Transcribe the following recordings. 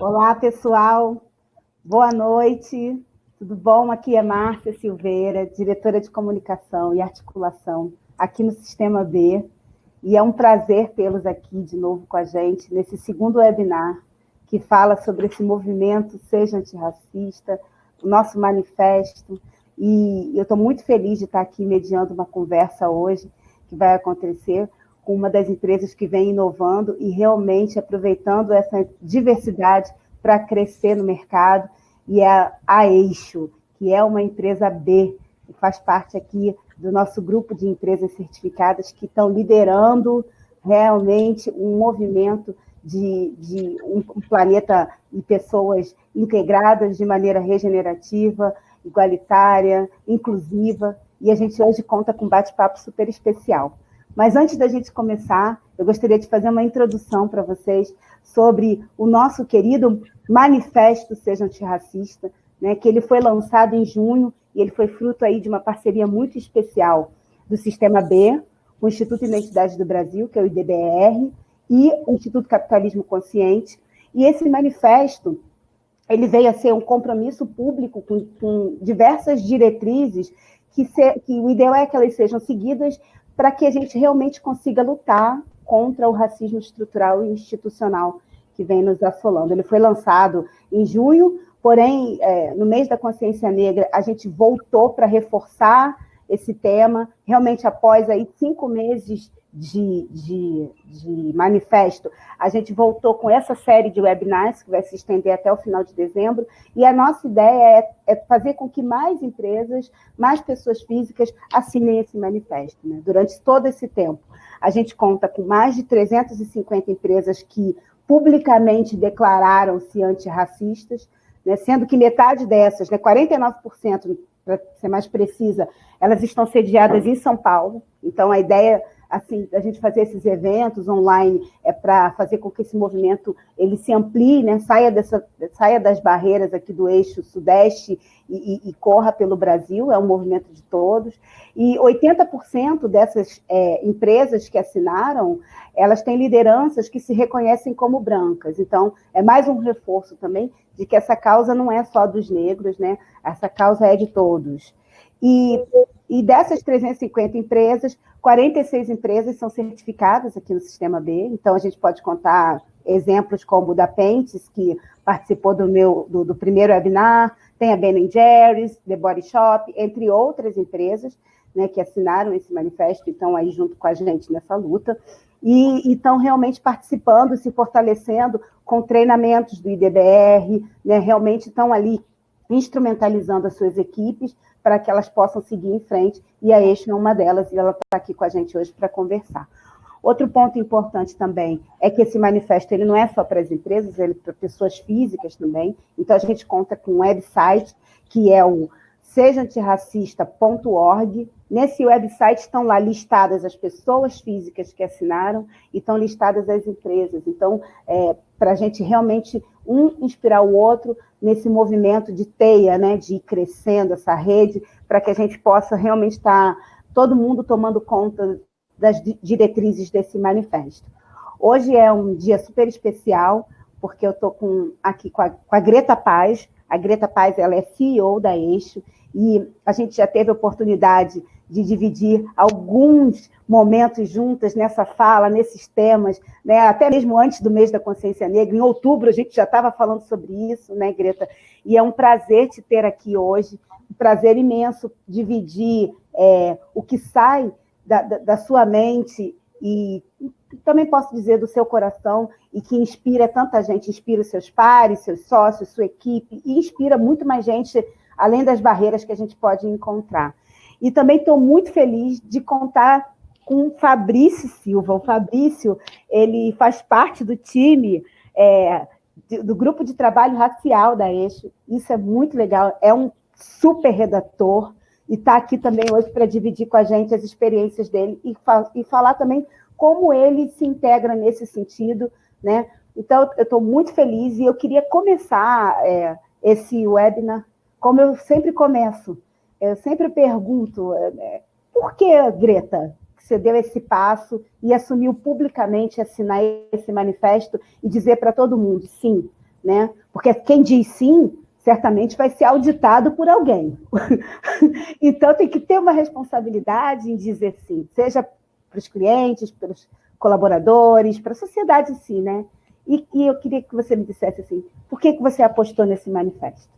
Olá, pessoal. Boa noite. Tudo bom? Aqui é Márcia Silveira, diretora de comunicação e articulação aqui no Sistema B. E é um prazer tê-los aqui de novo com a gente nesse segundo webinar que fala sobre esse movimento Seja Antirracista, o nosso manifesto. E eu estou muito feliz de estar aqui mediando uma conversa hoje que vai acontecer com uma das empresas que vem inovando e realmente aproveitando essa diversidade para crescer no mercado, e é a Eixo, que é uma empresa B, que faz parte aqui do nosso grupo de empresas certificadas que estão liderando realmente um movimento de um planeta e pessoas integradas de maneira regenerativa, igualitária, inclusiva, e a gente hoje conta com um bate-papo super especial. Mas antes da gente começar, eu gostaria de fazer uma introdução para vocês sobre o nosso querido Manifesto Seja Antirracista, né, que ele foi lançado em junho e ele foi fruto aí de uma parceria muito especial do Sistema B, o Instituto Identidade do Brasil, que é o IDBR, e o Instituto Capitalismo Consciente. E esse manifesto, ele veio a ser um compromisso público com diversas diretrizes que o ideal é que elas sejam seguidas para que a gente realmente consiga lutar contra o racismo estrutural e institucional que vem nos assolando. Ele foi lançado em junho, porém, no mês da consciência negra, a gente voltou para reforçar esse tema, realmente após aí 5 meses de manifesto, a gente voltou com essa série de webinars, que vai se estender até o final de dezembro, e a nossa ideia é fazer com que mais empresas, mais pessoas físicas assinem esse manifesto, né? Durante todo esse tempo. A gente conta com mais de 350 empresas que publicamente declararam-se antirracistas, né? Sendo que metade dessas, né, 49%, para ser mais precisa, elas estão sediadas em São Paulo. Então, a ideia assim, a gente fazer esses eventos online é para fazer com que esse movimento ele se amplie, né? saia das barreiras aqui do eixo sudeste e corra pelo Brasil, é um movimento de todos. E 80% dessas empresas que assinaram, elas têm lideranças que se reconhecem como brancas. Então, é mais um reforço também de que essa causa não é só dos negros, né? Essa causa é de todos. E dessas 350 empresas, 46 empresas são certificadas aqui no Sistema B, então a gente pode contar exemplos como o da Pentes, que participou do primeiro webinar, tem a Ben Jerry's, The Body Shop, entre outras empresas, né, que assinaram esse manifesto e estão aí junto com a gente nessa luta, e estão realmente participando, se fortalecendo com treinamentos do IDBR, né, realmente estão ali instrumentalizando as suas equipes para que elas possam seguir em frente, e a Eixo é uma delas, e ela está aqui com a gente hoje para conversar. Outro ponto importante também é que esse manifesto ele não é só para as empresas, ele é para pessoas físicas também, então a gente conta com um website, que é o sejaantirracista.org. Nesse website estão lá listadas as pessoas físicas que assinaram e estão listadas as empresas. Então, para a gente realmente inspirar o outro nesse movimento de teia, né, de ir crescendo essa rede, para que a gente possa realmente estar todo mundo tomando conta das diretrizes desse manifesto. Hoje é um dia super especial, porque eu estou aqui com a Greta Paz. A Greta Paz ela é CEO da Eixo, e a gente já teve a oportunidade de dividir alguns momentos juntas nessa fala, nesses temas, né? Até mesmo antes do mês da consciência negra, em outubro a gente já estava falando sobre isso, né, Greta? E é um prazer te ter aqui hoje, um prazer imenso dividir o que sai da sua mente e também posso dizer do seu coração, e que inspira tanta gente, inspira os seus pares, seus sócios, sua equipe, e inspira muito mais gente, além das barreiras que a gente pode encontrar. E também estou muito feliz de contar com o Fabrício Silva. O Fabrício, ele faz parte do time do grupo de trabalho racial da Eixo. Isso é muito legal, é um super redator, e está aqui também hoje para dividir com a gente as experiências dele e falar também como ele se integra nesse sentido, né? Então, eu estou muito feliz e eu queria começar esse webinar como eu sempre começo. Eu sempre pergunto, por que, Greta, você deu esse passo e assumiu publicamente assinar esse manifesto e dizer para todo mundo, sim, né? Porque quem diz sim, certamente vai ser auditado por alguém. Então, tem que ter uma responsabilidade em dizer sim, seja para os clientes, para os colaboradores, para a sociedade em si, né? E eu queria que você me dissesse assim, por que você apostou nesse manifesto?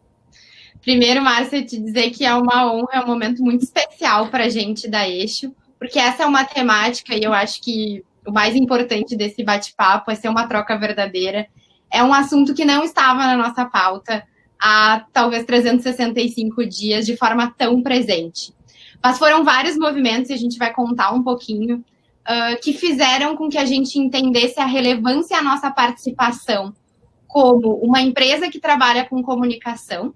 Primeiro, Márcia, te dizer que é uma honra, é um momento muito especial para a gente da Eixo, porque essa é uma temática e eu acho que o mais importante desse bate-papo é ser uma troca verdadeira. É um assunto que não estava na nossa pauta há talvez 365 dias de forma tão presente. Mas foram vários movimentos, e a gente vai contar um pouquinho, que fizeram com que a gente entendesse a relevância e a nossa participação como uma empresa que trabalha com comunicação,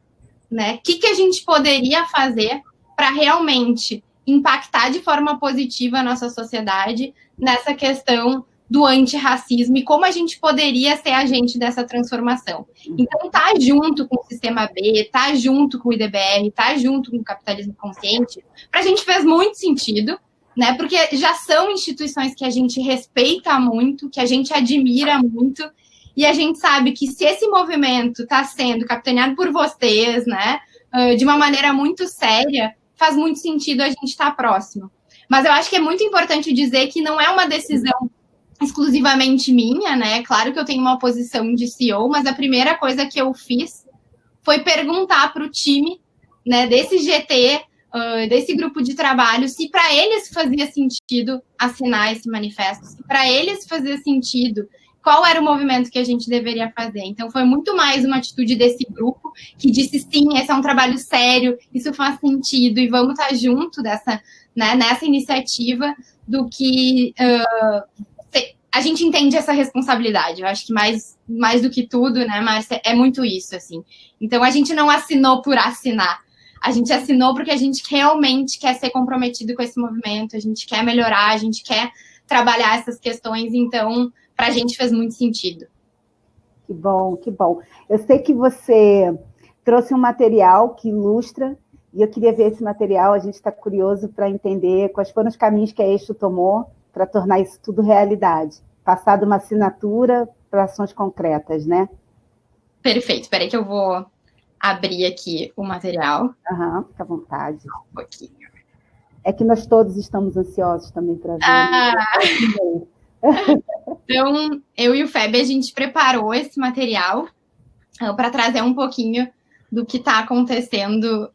né? O que a gente poderia fazer para realmente impactar de forma positiva a nossa sociedade nessa questão do antirracismo e como a gente poderia ser agente dessa transformação. Então, tá junto com o Sistema B, tá junto com o IDBR, tá junto com o Capitalismo Consciente, para a gente fez muito sentido, né? Porque já são instituições que a gente respeita muito, que a gente admira muito, e a gente sabe que se esse movimento está sendo capitaneado por vocês, né, de uma maneira muito séria, faz muito sentido a gente estar próximo. Mas eu acho que é muito importante dizer que não é uma decisão exclusivamente minha, né? Claro que eu tenho uma posição de CEO, mas a primeira coisa que eu fiz foi perguntar para o time, né, desse GT, desse grupo de trabalho, se para eles fazia sentido assinar esse manifesto, se para eles fazia sentido qual era o movimento que a gente deveria fazer. Então, foi muito mais uma atitude desse grupo que disse, sim, esse é um trabalho sério, isso faz sentido, e vamos estar junto dessa, né, nessa iniciativa, do que a gente entende essa responsabilidade. Eu acho que mais do que tudo, né, Márcia, é muito isso, assim. Então, a gente não assinou por assinar. A gente assinou porque a gente realmente quer ser comprometido com esse movimento, a gente quer melhorar, a gente quer trabalhar essas questões, então, para a gente fez muito sentido. Que bom, que bom. Eu sei que você trouxe um material que ilustra, e eu queria ver esse material, a gente está curioso para entender quais foram os caminhos que a Eixo tomou para tornar isso tudo realidade. Passar de uma assinatura para ações concretas, né? Perfeito. Espera aí que eu vou abrir aqui o material. Fica à vontade. Um pouquinho. É que nós todos estamos ansiosos também para ver. Então, eu e o Feb, a gente preparou esse material para trazer um pouquinho do que está acontecendo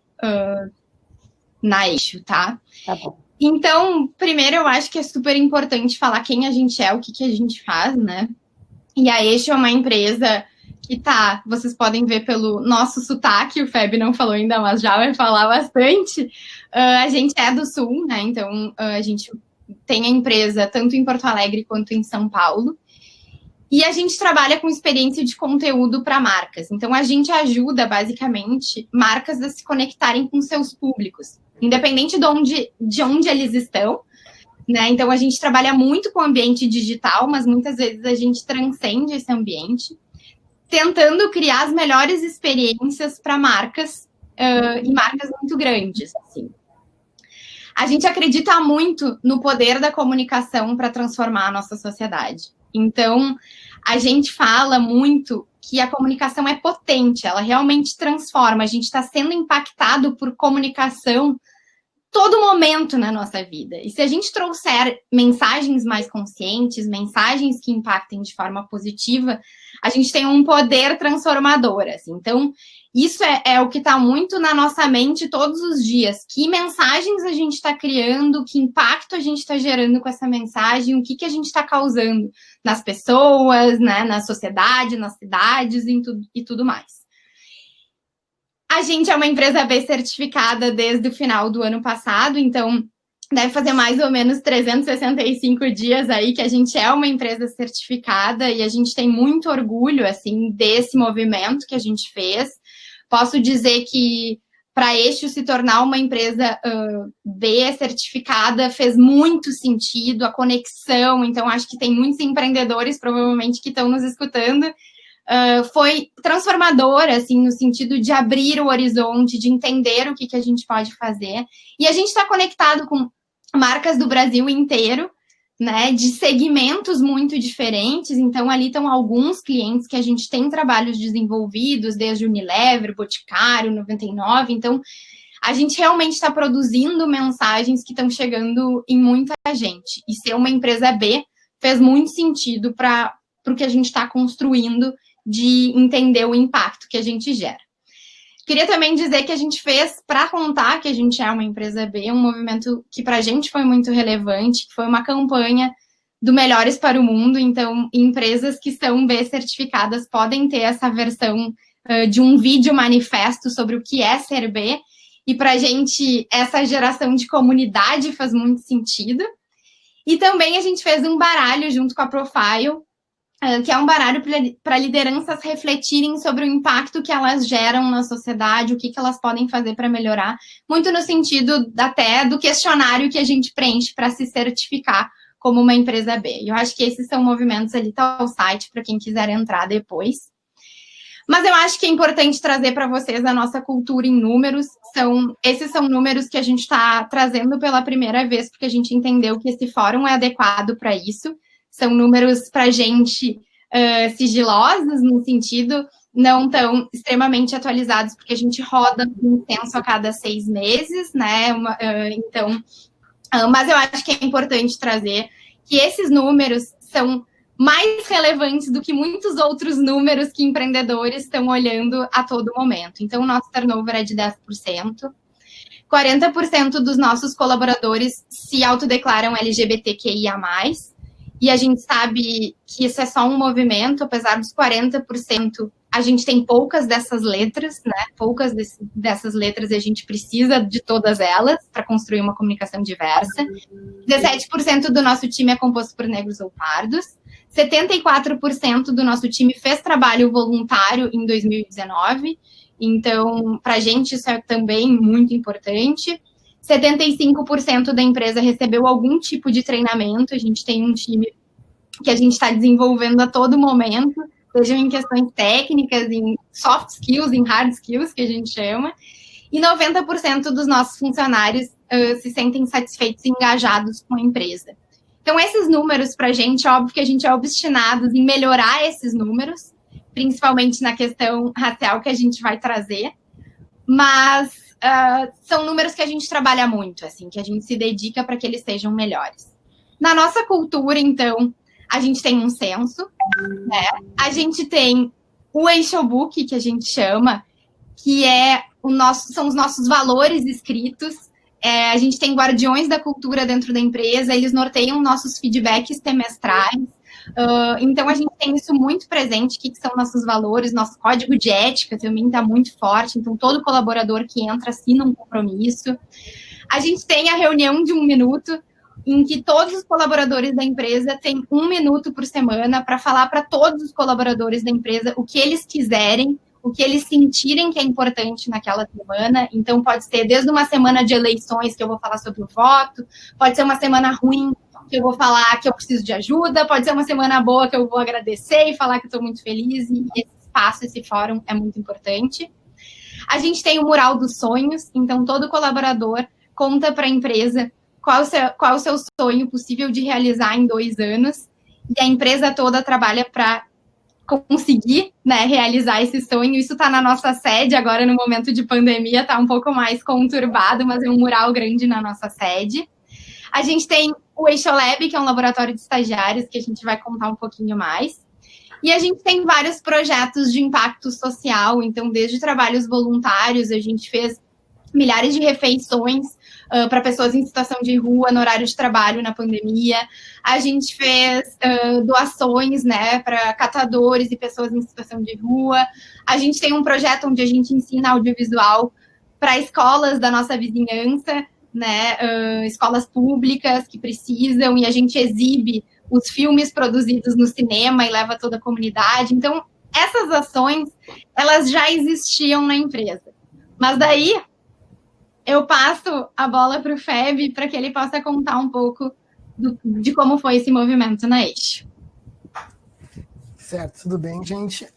na Eixo, tá? Tá bom. Então, primeiro, eu acho que é super importante falar quem a gente é, o que a gente faz, né? E a Eixo é uma empresa que vocês podem ver pelo nosso sotaque, o Feb não falou ainda, mas já vai falar bastante. A gente é do Sul, né? Então, a gente tem a empresa tanto em Porto Alegre quanto em São Paulo. E a gente trabalha com experiência de conteúdo para marcas. Então, a gente ajuda, basicamente, marcas a se conectarem com seus públicos, independente de onde eles estão, né? Então, a gente trabalha muito com o ambiente digital, mas muitas vezes a gente transcende esse ambiente, tentando criar as melhores experiências para marcas e marcas muito grandes, assim. A gente acredita muito no poder da comunicação para transformar a nossa sociedade. Então, a gente fala muito que a comunicação é potente, ela realmente transforma. A gente está sendo impactado por comunicação todo momento na nossa vida. E se a gente trouxer mensagens mais conscientes, mensagens que impactem de forma positiva, a gente tem um poder transformador, assim. Então, isso é o que está muito na nossa mente todos os dias. Que mensagens a gente está criando, que impacto a gente está gerando com essa mensagem, o que a gente está causando nas pessoas, né, na sociedade, nas cidades e tudo mais. A gente é uma empresa B certificada desde o final do ano passado, então deve fazer mais ou menos 365 dias aí que a gente é uma empresa certificada e a gente tem muito orgulho, assim, desse movimento que a gente fez. Posso dizer que para Eixo se tornar uma empresa B certificada fez muito sentido, a conexão, então acho que tem muitos empreendedores provavelmente que estão nos escutando. Foi transformador, assim, no sentido de abrir o horizonte, de entender o que a gente pode fazer. E a gente está conectado com marcas do Brasil inteiro, né, de segmentos muito diferentes. Então, ali estão alguns clientes que a gente tem trabalhos desenvolvidos, desde Unilever, Boticário, 99. Então, a gente realmente está produzindo mensagens que estão chegando em muita gente. E ser uma empresa B fez muito sentido para o que a gente está construindo, de entender o impacto que a gente gera. Queria também dizer que a gente fez, para contar que a gente é uma empresa B, um movimento que para a gente foi muito relevante, que foi uma campanha do Melhores para o Mundo. Então, empresas que são B certificadas podem ter essa versão de um vídeo manifesto sobre o que é ser B. E para a gente, essa geração de comunidade faz muito sentido. E também a gente fez um baralho junto com a Profile, que é um baralho para lideranças refletirem sobre o impacto que elas geram na sociedade, o que elas podem fazer para melhorar, muito no sentido até do questionário que a gente preenche para se certificar como uma empresa B. Eu acho que esses são movimentos, ali está o site para quem quiser entrar depois. Mas eu acho que é importante trazer para vocês a nossa cultura em números. Esses são números que a gente está trazendo pela primeira vez, porque a gente entendeu que esse fórum é adequado para isso. São números para a gente sigilosos, no sentido não tão extremamente atualizados, porque a gente roda um censo a cada 6 meses, né? Mas eu acho que é importante trazer que esses números são mais relevantes do que muitos outros números que empreendedores estão olhando a todo momento. Então, o nosso turnover é de 10%. 40% dos nossos colaboradores se autodeclaram LGBTQIA+. E a gente sabe que isso é só um movimento, apesar dos 40%, a gente tem poucas dessas letras, né? Poucas dessas letras, e a gente precisa de todas elas para construir uma comunicação diversa. 17% do nosso time é composto por negros ou pardos. 74% do nosso time fez trabalho voluntário em 2019. Então, para a gente, isso é também muito importante. 75% da empresa recebeu algum tipo de treinamento. A gente tem um time que a gente está desenvolvendo a todo momento, sejam em questões técnicas, em soft skills, em hard skills, que a gente chama. E 90% dos nossos funcionários se sentem satisfeitos e engajados com a empresa. Então, esses números, para a gente, óbvio que a gente é obstinado em melhorar esses números, principalmente na questão racial que a gente vai trazer, mas são números que a gente trabalha muito, assim, que a gente se dedica para que eles sejam melhores. Na nossa cultura, então, a gente tem um censo, né? A gente tem o Eixobook, que a gente chama, que são os nossos valores escritos. A gente tem guardiões da cultura dentro da empresa, eles norteiam nossos feedbacks semestrais. Então, a gente tem isso muito presente, o que são nossos valores, nosso código de ética também está muito forte, então todo colaborador que entra assina um compromisso. A gente tem a reunião de 1 minuto, em que todos os colaboradores da empresa têm 1 minuto por semana para falar para todos os colaboradores da empresa o que eles quiserem, o que eles sentirem que é importante naquela semana. Então, pode ser desde uma semana de eleições, que eu vou falar sobre o voto, pode ser uma semana ruim, que eu vou falar que eu preciso de ajuda, pode ser uma semana boa, que eu vou agradecer e falar que estou muito feliz, e esse espaço, esse fórum é muito importante. A gente tem o Mural dos Sonhos, então todo colaborador conta para a empresa qual é o seu sonho possível de realizar em 2 anos, e a empresa toda trabalha para conseguir, né, realizar esse sonho. Isso está na nossa sede, agora no momento de pandemia está um pouco mais conturbado, mas é um mural grande na nossa sede. A gente tem o Eixolab, que é um laboratório de estagiários, que a gente vai contar um pouquinho mais. E a gente tem vários projetos de impacto social, então desde trabalhos voluntários, a gente fez milhares de refeições para pessoas em situação de rua no horário de trabalho na pandemia. A gente fez doações, né, para catadores e pessoas em situação de rua. A gente tem um projeto onde a gente ensina audiovisual para escolas da nossa vizinhança, né, escolas públicas que precisam, e a gente exibe os filmes produzidos no cinema e leva toda a comunidade. Então, essas ações, elas já existiam na empresa. Mas daí, eu passo a bola para o Feb para que ele possa contar um pouco de como foi esse movimento na Eixo. Certo, tudo bem, gente.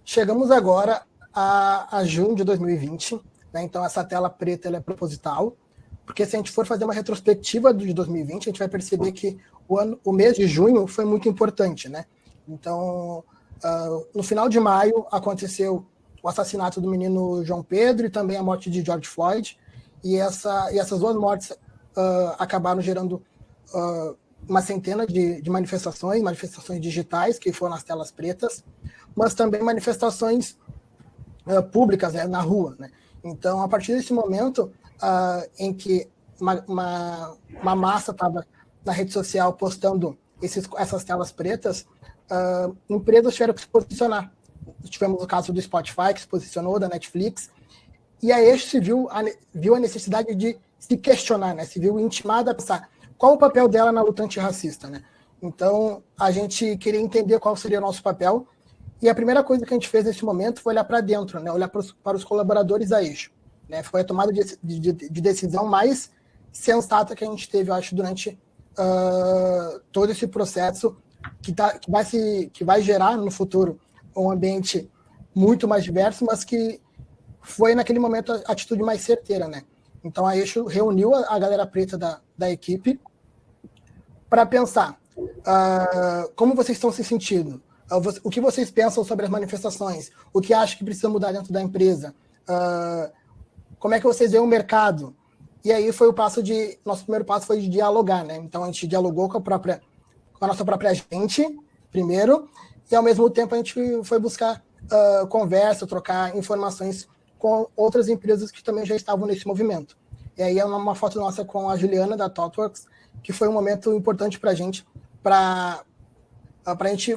Chegamos agora a junho de 2020, né? Então essa tela preta ela é proposital, porque se a gente for fazer uma retrospectiva de 2020, a gente vai perceber que o mês de junho foi muito importante, né? Então, no final de maio, aconteceu o assassinato do menino João Pedro e também a morte de George Floyd, e essas duas mortes acabaram gerando uma centena de manifestações digitais, que foram nas telas pretas, mas também manifestações públicas, né, na rua, né? Então, a partir desse momento em que uma massa estava na rede social postando essas telas pretas, empresas tiveram que se posicionar. Tivemos o caso do Spotify, que se posicionou, da Netflix, e a Eixo se viu a necessidade de se questionar, né? Se viu intimada a pensar qual o papel dela na luta antirracista, né? Então, a gente queria entender qual seria o nosso papel, e a primeira coisa que a gente fez nesse momento foi olhar para dentro, né? Olhar para os colaboradores da Eixo, né? Foi a tomada de decisão mais sensata que a gente teve, eu acho, durante todo esse processo que vai gerar no futuro um ambiente muito mais diverso, mas que foi naquele momento a atitude mais certeira, né? Então a Eixo reuniu a galera preta da equipe para pensar como vocês estão se sentindo, o que vocês pensam sobre as manifestações, o que acham que precisa mudar dentro da empresa, como é que vocês veem o mercado. E aí nosso primeiro passo foi de dialogar, né? Então a gente dialogou com a nossa própria gente, primeiro, e ao mesmo tempo a gente foi buscar conversa, trocar informações com outras empresas que também já estavam nesse movimento. E aí é uma foto nossa com a Juliana, da ThoughtWorks, que foi um momento importante para a gente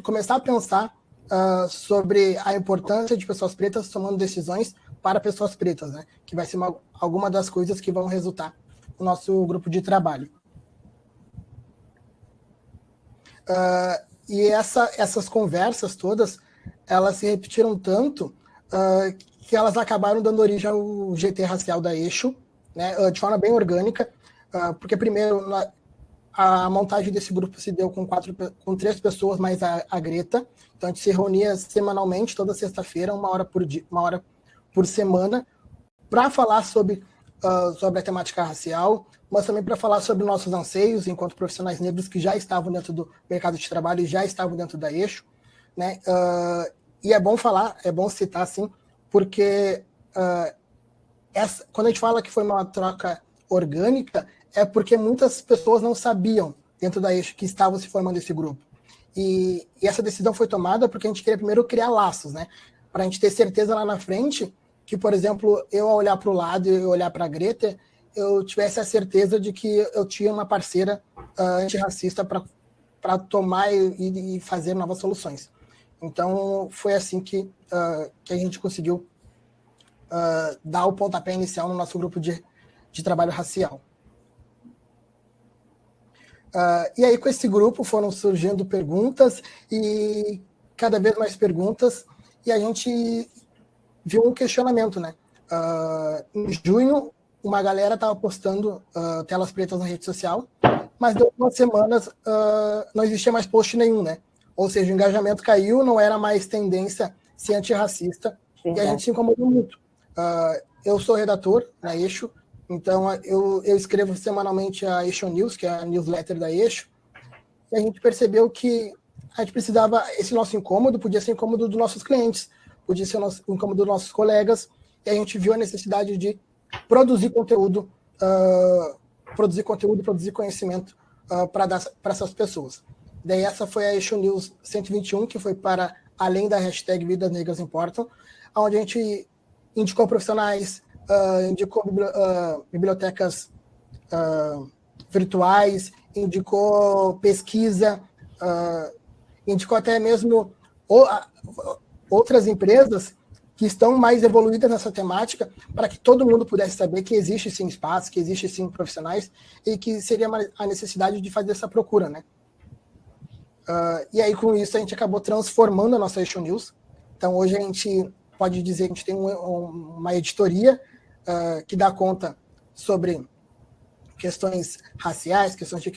começar a pensar sobre a importância de pessoas pretas tomando decisões para pessoas pretas, né? Que vai ser alguma das coisas que vão resultar no nosso grupo de trabalho. E essas conversas todas, elas se repetiram tanto que elas acabaram dando origem ao GT racial da Eixo, né, de forma bem orgânica, porque primeiro a montagem desse grupo se deu com 3 pessoas mais a Greta. Então a gente se reunia semanalmente, toda sexta-feira, uma hora por semana, para falar sobre a temática racial, mas também para falar sobre nossos anseios enquanto profissionais negros que já estavam dentro do mercado de trabalho e já estavam dentro da Eixo, né? E é bom falar, é bom citar, assim, porque quando a gente fala que foi uma troca orgânica, é porque muitas pessoas não sabiam dentro da Eixo que estavam se formando esse grupo. E essa decisão foi tomada porque a gente queria primeiro criar laços, né? Para a gente ter certeza lá na frente que, por exemplo, eu ao olhar para o lado e olhar para a Greta, eu tivesse a certeza de que eu tinha uma parceira antirracista para tomar e fazer novas soluções. Então, foi assim que a gente conseguiu dar o pontapé inicial no nosso grupo de trabalho racial. E aí, com esse grupo, foram surgindo perguntas e cada vez mais perguntas, e a gente viu um questionamento, né? Em junho, uma galera estava postando telas pretas na rede social, mas deu 2 semanas, não existia mais post nenhum, né? Ou seja, o engajamento caiu, não era mais tendência ser antirracista, e a gente se incomodou muito. Eu sou redator na Eixo, então eu escrevo semanalmente a Eixo News, que é a newsletter da Eixo, e a gente percebeu que a gente precisava, esse nosso incômodo podia ser incômodo dos nossos clientes, podia ser o incômodo dos nossos colegas, e a gente viu a necessidade de produzir conteúdo, produzir conhecimento para dar para essas pessoas. Daí essa foi a Eixo News 121, que foi para além da hashtag Vidas Negras Importam, onde a gente indicou profissionais, indicou bibliotecas virtuais, indicou pesquisa, indicou até mesmo outras empresas que estão mais evoluídas nessa temática, para que todo mundo pudesse saber que existe sim espaço, que existe sim profissionais, e que seria a necessidade de fazer essa procura, né? E aí, com isso, a gente acabou transformando a nossa Eixo News. Então, hoje a gente pode dizer que a gente tem uma editoria que dá conta sobre questões raciais, questões de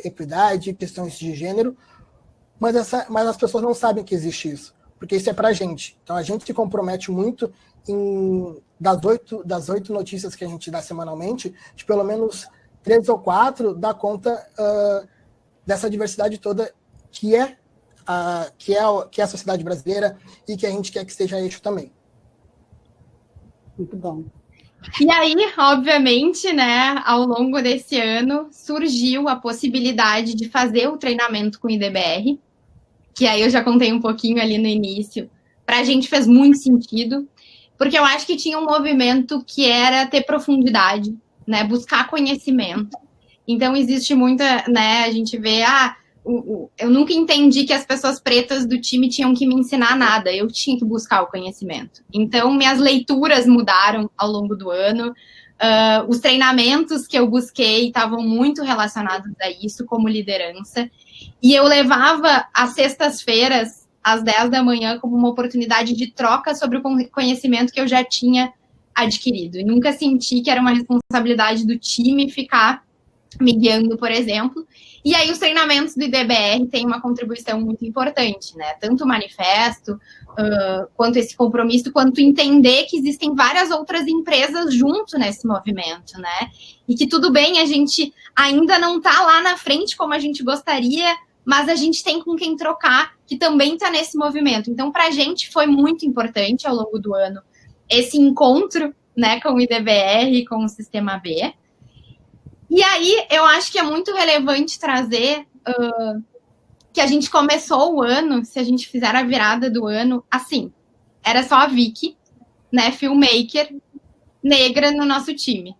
equidade, questões de gênero, mas as pessoas não sabem que existe isso, porque isso é para a gente. Então, a gente se compromete muito das 8 notícias que a gente dá semanalmente, de pelo menos 3 ou 4 dá conta dessa diversidade toda que é a sociedade brasileira e que a gente quer que seja eixo também. Muito bom. E aí, obviamente, né, ao longo desse ano, surgiu a possibilidade de fazer o treinamento com o IDBR, que aí eu já contei um pouquinho ali no início. Para a gente fez muito sentido, porque eu acho que tinha um movimento que era ter profundidade, né, buscar conhecimento. Então, existe muita, né, a gente vê, eu nunca entendi que as pessoas pretas do time tinham que me ensinar nada, eu tinha que buscar o conhecimento. Então, minhas leituras mudaram ao longo do ano, os treinamentos que eu busquei estavam muito relacionados a isso, como liderança, e eu levava as sextas-feiras, às 10 da manhã, como uma oportunidade de troca sobre o conhecimento que eu já tinha adquirido, e nunca senti que era uma responsabilidade do time ficar me guiando, por exemplo. E aí os treinamentos do IDBR têm uma contribuição muito importante, né? Tanto o manifesto, quanto esse compromisso, quanto entender que existem várias outras empresas junto nesse movimento, né? E que tudo bem, a gente ainda não está lá na frente como a gente gostaria, mas a gente tem com quem trocar, que também está nesse movimento. Então, para a gente foi muito importante ao longo do ano esse encontro, né, com o IDBR, com o Sistema B. E aí, eu acho que é muito relevante trazer que a gente começou o ano, se a gente fizer a virada do ano, assim, era só a Vicky, né, filmmaker, negra no nosso time.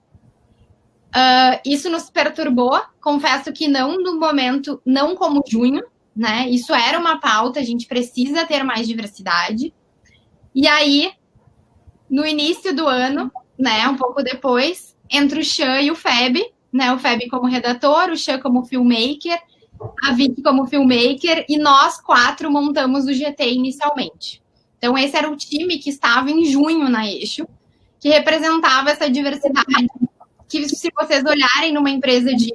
Isso nos perturbou, confesso que não no momento, não como junho, né, isso era uma pauta, a gente precisa ter mais diversidade. E aí, no início do ano, né, um pouco depois, entre o Xan e o Feb, né, o Feb como redator, o Xan como filmmaker, a Vicky como filmmaker, e nós 4 montamos o GT inicialmente. Então, esse era o time que estava em junho na Eixo, que representava essa diversidade, que se vocês olharem numa empresa de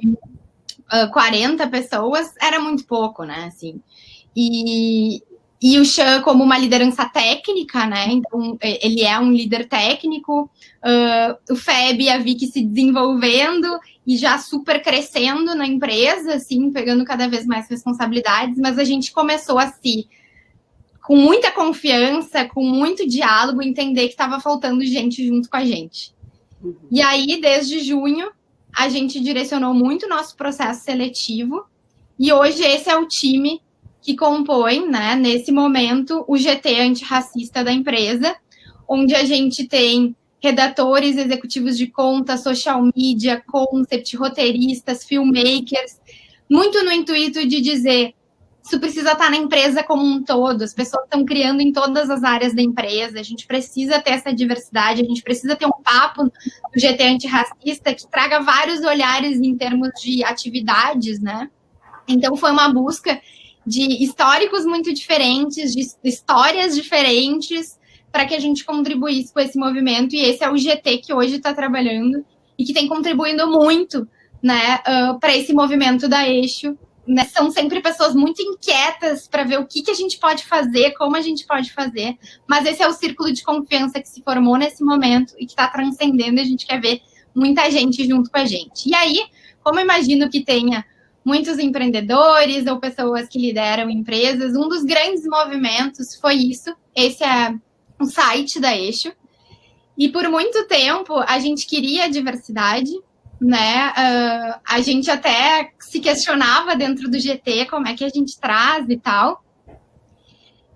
40 pessoas, era muito pouco, né, assim. E o Xan como uma liderança técnica, né? Então, ele é um líder técnico. O Feb e a Vicky se desenvolvendo e já super crescendo na empresa, assim, pegando cada vez mais responsabilidades. Mas a gente começou a com muita confiança, com muito diálogo, entender que estava faltando gente junto com a gente. E aí, desde junho, a gente direcionou muito o nosso processo seletivo. E hoje esse é o time que compõe, né, nesse momento, o GT antirracista da empresa, onde a gente tem redatores, executivos de conta, social media, concept, roteiristas, filmmakers, muito no intuito de dizer, isso precisa estar na empresa como um todo, as pessoas estão criando em todas as áreas da empresa, a gente precisa ter essa diversidade, a gente precisa ter um papo do GT antirracista que traga vários olhares em termos de atividades, né? Então, foi uma busca de históricos muito diferentes, de histórias diferentes, para que a gente contribuísse com esse movimento, e esse é o GT que hoje está trabalhando e que tem contribuído muito, né, para esse movimento da Eixo. Né? São sempre pessoas muito inquietas para ver o que a gente pode fazer, como a gente pode fazer, mas esse é o círculo de confiança que se formou nesse momento e que está transcendendo, e a gente quer ver muita gente junto com a gente. E aí, como eu imagino que tenha muitos empreendedores ou pessoas que lideram empresas, um dos grandes movimentos foi isso. Esse é o site da Eixo. E por muito tempo a gente queria diversidade, né? A gente até se questionava dentro do GT como é que a gente traz e tal.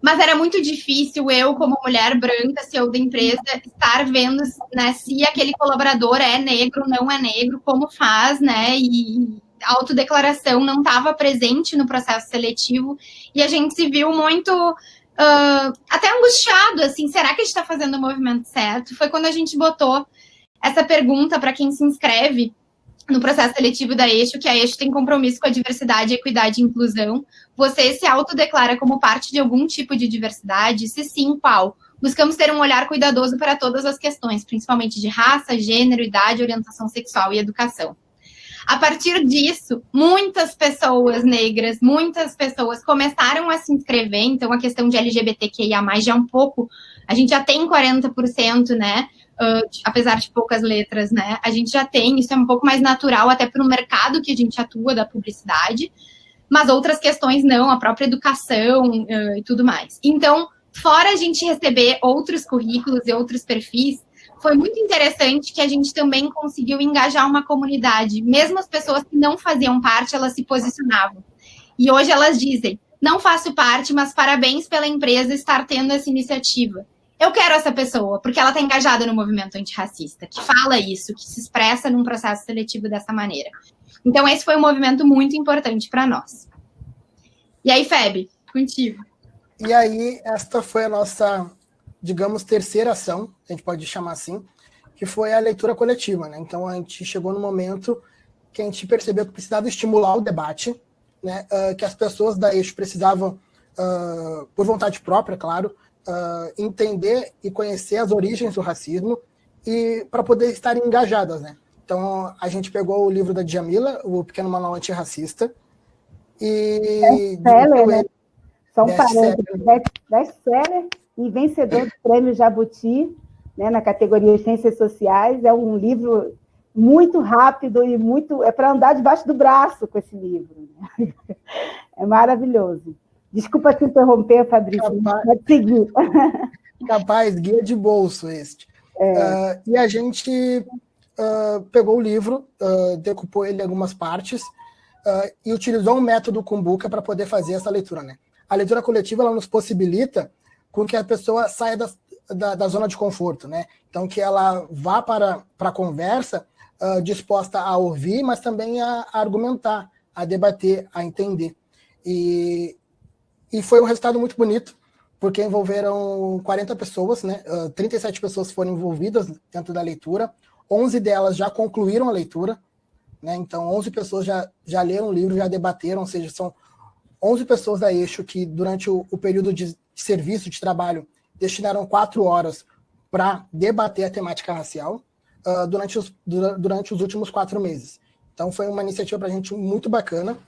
Mas era muito difícil eu, como mulher branca, CEO da empresa, estar vendo, né, se aquele colaborador é negro, não é negro, como faz, né? E a autodeclaração não estava presente no processo seletivo, e a gente se viu muito até angustiado, assim, será que a gente está fazendo o movimento certo? Foi quando a gente botou essa pergunta para quem se inscreve no processo seletivo da Eixo, que a Eixo tem compromisso com a diversidade, equidade e inclusão. Você se autodeclara como parte de algum tipo de diversidade? Se sim, qual? Buscamos ter um olhar cuidadoso para todas as questões, principalmente de raça, gênero, idade, orientação sexual e educação. A partir disso, muitas pessoas negras, muitas pessoas começaram a se inscrever, então a questão de LGBTQIA+, já um pouco, a gente já tem 40%, né, apesar de poucas letras, né, a gente já tem, isso é um pouco mais natural até para o mercado que a gente atua da publicidade, mas outras questões não, a própria educação e tudo mais. Então, fora a gente receber outros currículos e outros perfis, foi muito interessante que a gente também conseguiu engajar uma comunidade. Mesmo as pessoas que não faziam parte, elas se posicionavam. E hoje elas dizem, não faço parte, mas parabéns pela empresa estar tendo essa iniciativa. Eu quero essa pessoa, porque ela está engajada no movimento antirracista, que fala isso, que se expressa num processo seletivo dessa maneira. Então, esse foi um movimento muito importante para nós. E aí, Feb, contigo. E aí, esta foi a nossa, digamos, terceira ação, a gente pode chamar assim, que foi a leitura coletiva, né? Então, a gente chegou no momento que a gente percebeu que precisava estimular o debate, né? Que as pessoas da Eixo precisavam, por vontade própria, claro, entender e conhecer as origens do racismo e para poder estar engajadas, né? Então, a gente pegou o livro da Djamila, o Pequeno Manual Antirracista, e... Best-seller, né? São parênteses, best-seller e vencedor do Prêmio Jabuti, né, na categoria Ciências Sociais. É um livro muito rápido e muito... É para andar debaixo do braço com esse livro. Né? É maravilhoso. Desculpa te interromper, Fabrício, pode seguir. Capaz, guia de bolso este. E a gente pegou o livro, decupou ele em algumas partes e utilizou um método Kumbuka para poder fazer essa leitura, né? A leitura coletiva, ela nos possibilita com que a pessoa saia da zona de conforto, né? Então, que ela vá para a conversa disposta a ouvir, mas também a argumentar, a debater, a entender. E foi um resultado muito bonito, porque envolveram 40 pessoas, né? 37 pessoas foram envolvidas dentro da leitura, 11 delas já concluíram a leitura, né? Então 11 pessoas já leram o livro, já debateram, ou seja, são 11 pessoas da Eixo que durante o período de serviço, de trabalho, destinaram 4 horas para debater a temática racial durante os últimos 4 meses. Então foi uma iniciativa para a gente muito bacana.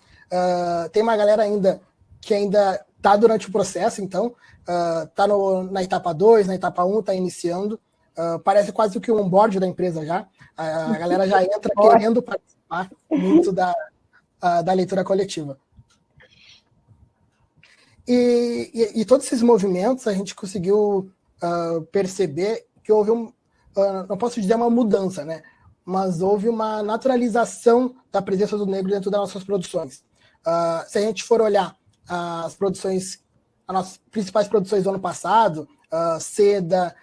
Tem uma galera que ainda está durante o processo, então está na etapa 2, na etapa 1, está iniciando. Parece quase que um onboard da empresa já. A galera já entra querendo participar muito da leitura coletiva. E todos esses movimentos a gente conseguiu perceber que houve não posso dizer uma mudança, né? Mas houve uma naturalização da presença do negro dentro das nossas produções. Se a gente for olhar as nossas principais produções do ano passado, Seda,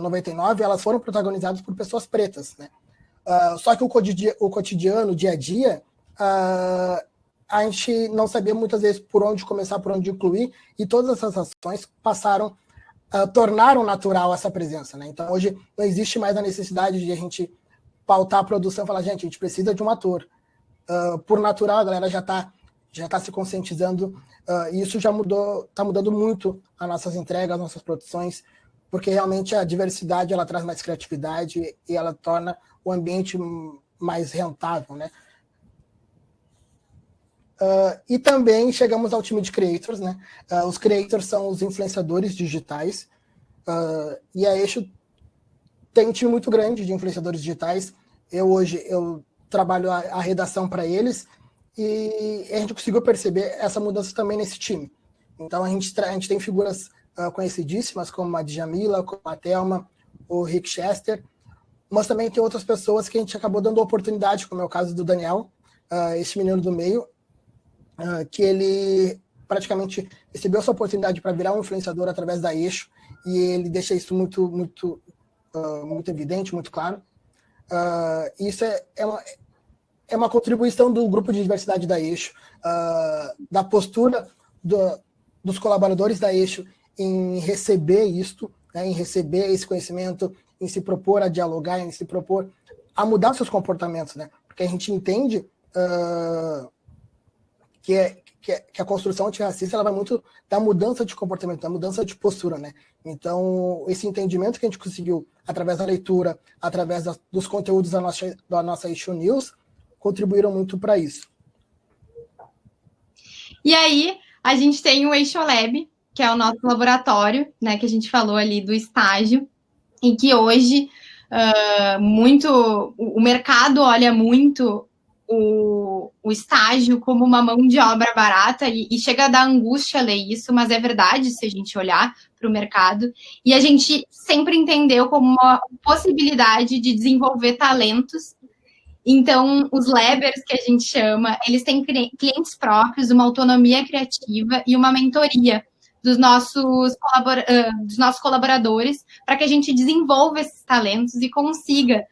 99, elas foram protagonizadas por pessoas pretas, né? Só que o cotidiano, o dia a dia, a gente não sabia muitas vezes por onde começar, por onde incluir, e todas essas ações tornaram natural essa presença, né? Então hoje não existe mais a necessidade de a gente pautar a produção e falar, gente, a gente precisa de um ator. Por natural, a galera já está se conscientizando, e isso já está mudando muito as nossas entregas, as nossas produções, porque realmente a diversidade ela traz mais criatividade e ela torna o ambiente mais rentável, né? E também chegamos ao time de creators, né? Os creators são os influenciadores digitais, e a Eixo tem um time muito grande de influenciadores digitais. Hoje eu trabalho a redação para eles, e a gente conseguiu perceber essa mudança também nesse time. Então a gente tem figuras conhecidíssimas como a Djamila, como a Thelma, o Rick Chester, mas também tem outras pessoas que a gente acabou dando oportunidade, como é o caso do Daniel, esse menino do meio, que ele praticamente recebeu essa oportunidade para virar um influenciador através da Eixo, e ele deixa isso muito, muito, muito evidente, muito claro. Isso é uma contribuição do grupo de diversidade da Eixo, da postura dos colaboradores da Eixo em receber isto, né, em receber esse conhecimento, em se propor a dialogar, em se propor a mudar seus comportamentos, né? Porque a gente entende que a construção antirracista ela vai muito da mudança de comportamento, da mudança de postura, né? Então, esse entendimento que a gente conseguiu através da leitura, através dos conteúdos da nossa Eixo News, contribuíram muito para isso. E aí, a gente tem o Eixo Lab, que é o nosso laboratório, né, que a gente falou ali do estágio, em que hoje o mercado olha muito o estágio como uma mão de obra barata, e chega a dar angústia ler isso, mas é verdade se a gente olhar para o mercado, e a gente sempre entendeu como uma possibilidade de desenvolver talentos. Então, os Labers, que a gente chama, eles têm clientes próprios, uma autonomia criativa e uma mentoria dos nossos colaboradores, para que a gente desenvolva esses talentos e consiga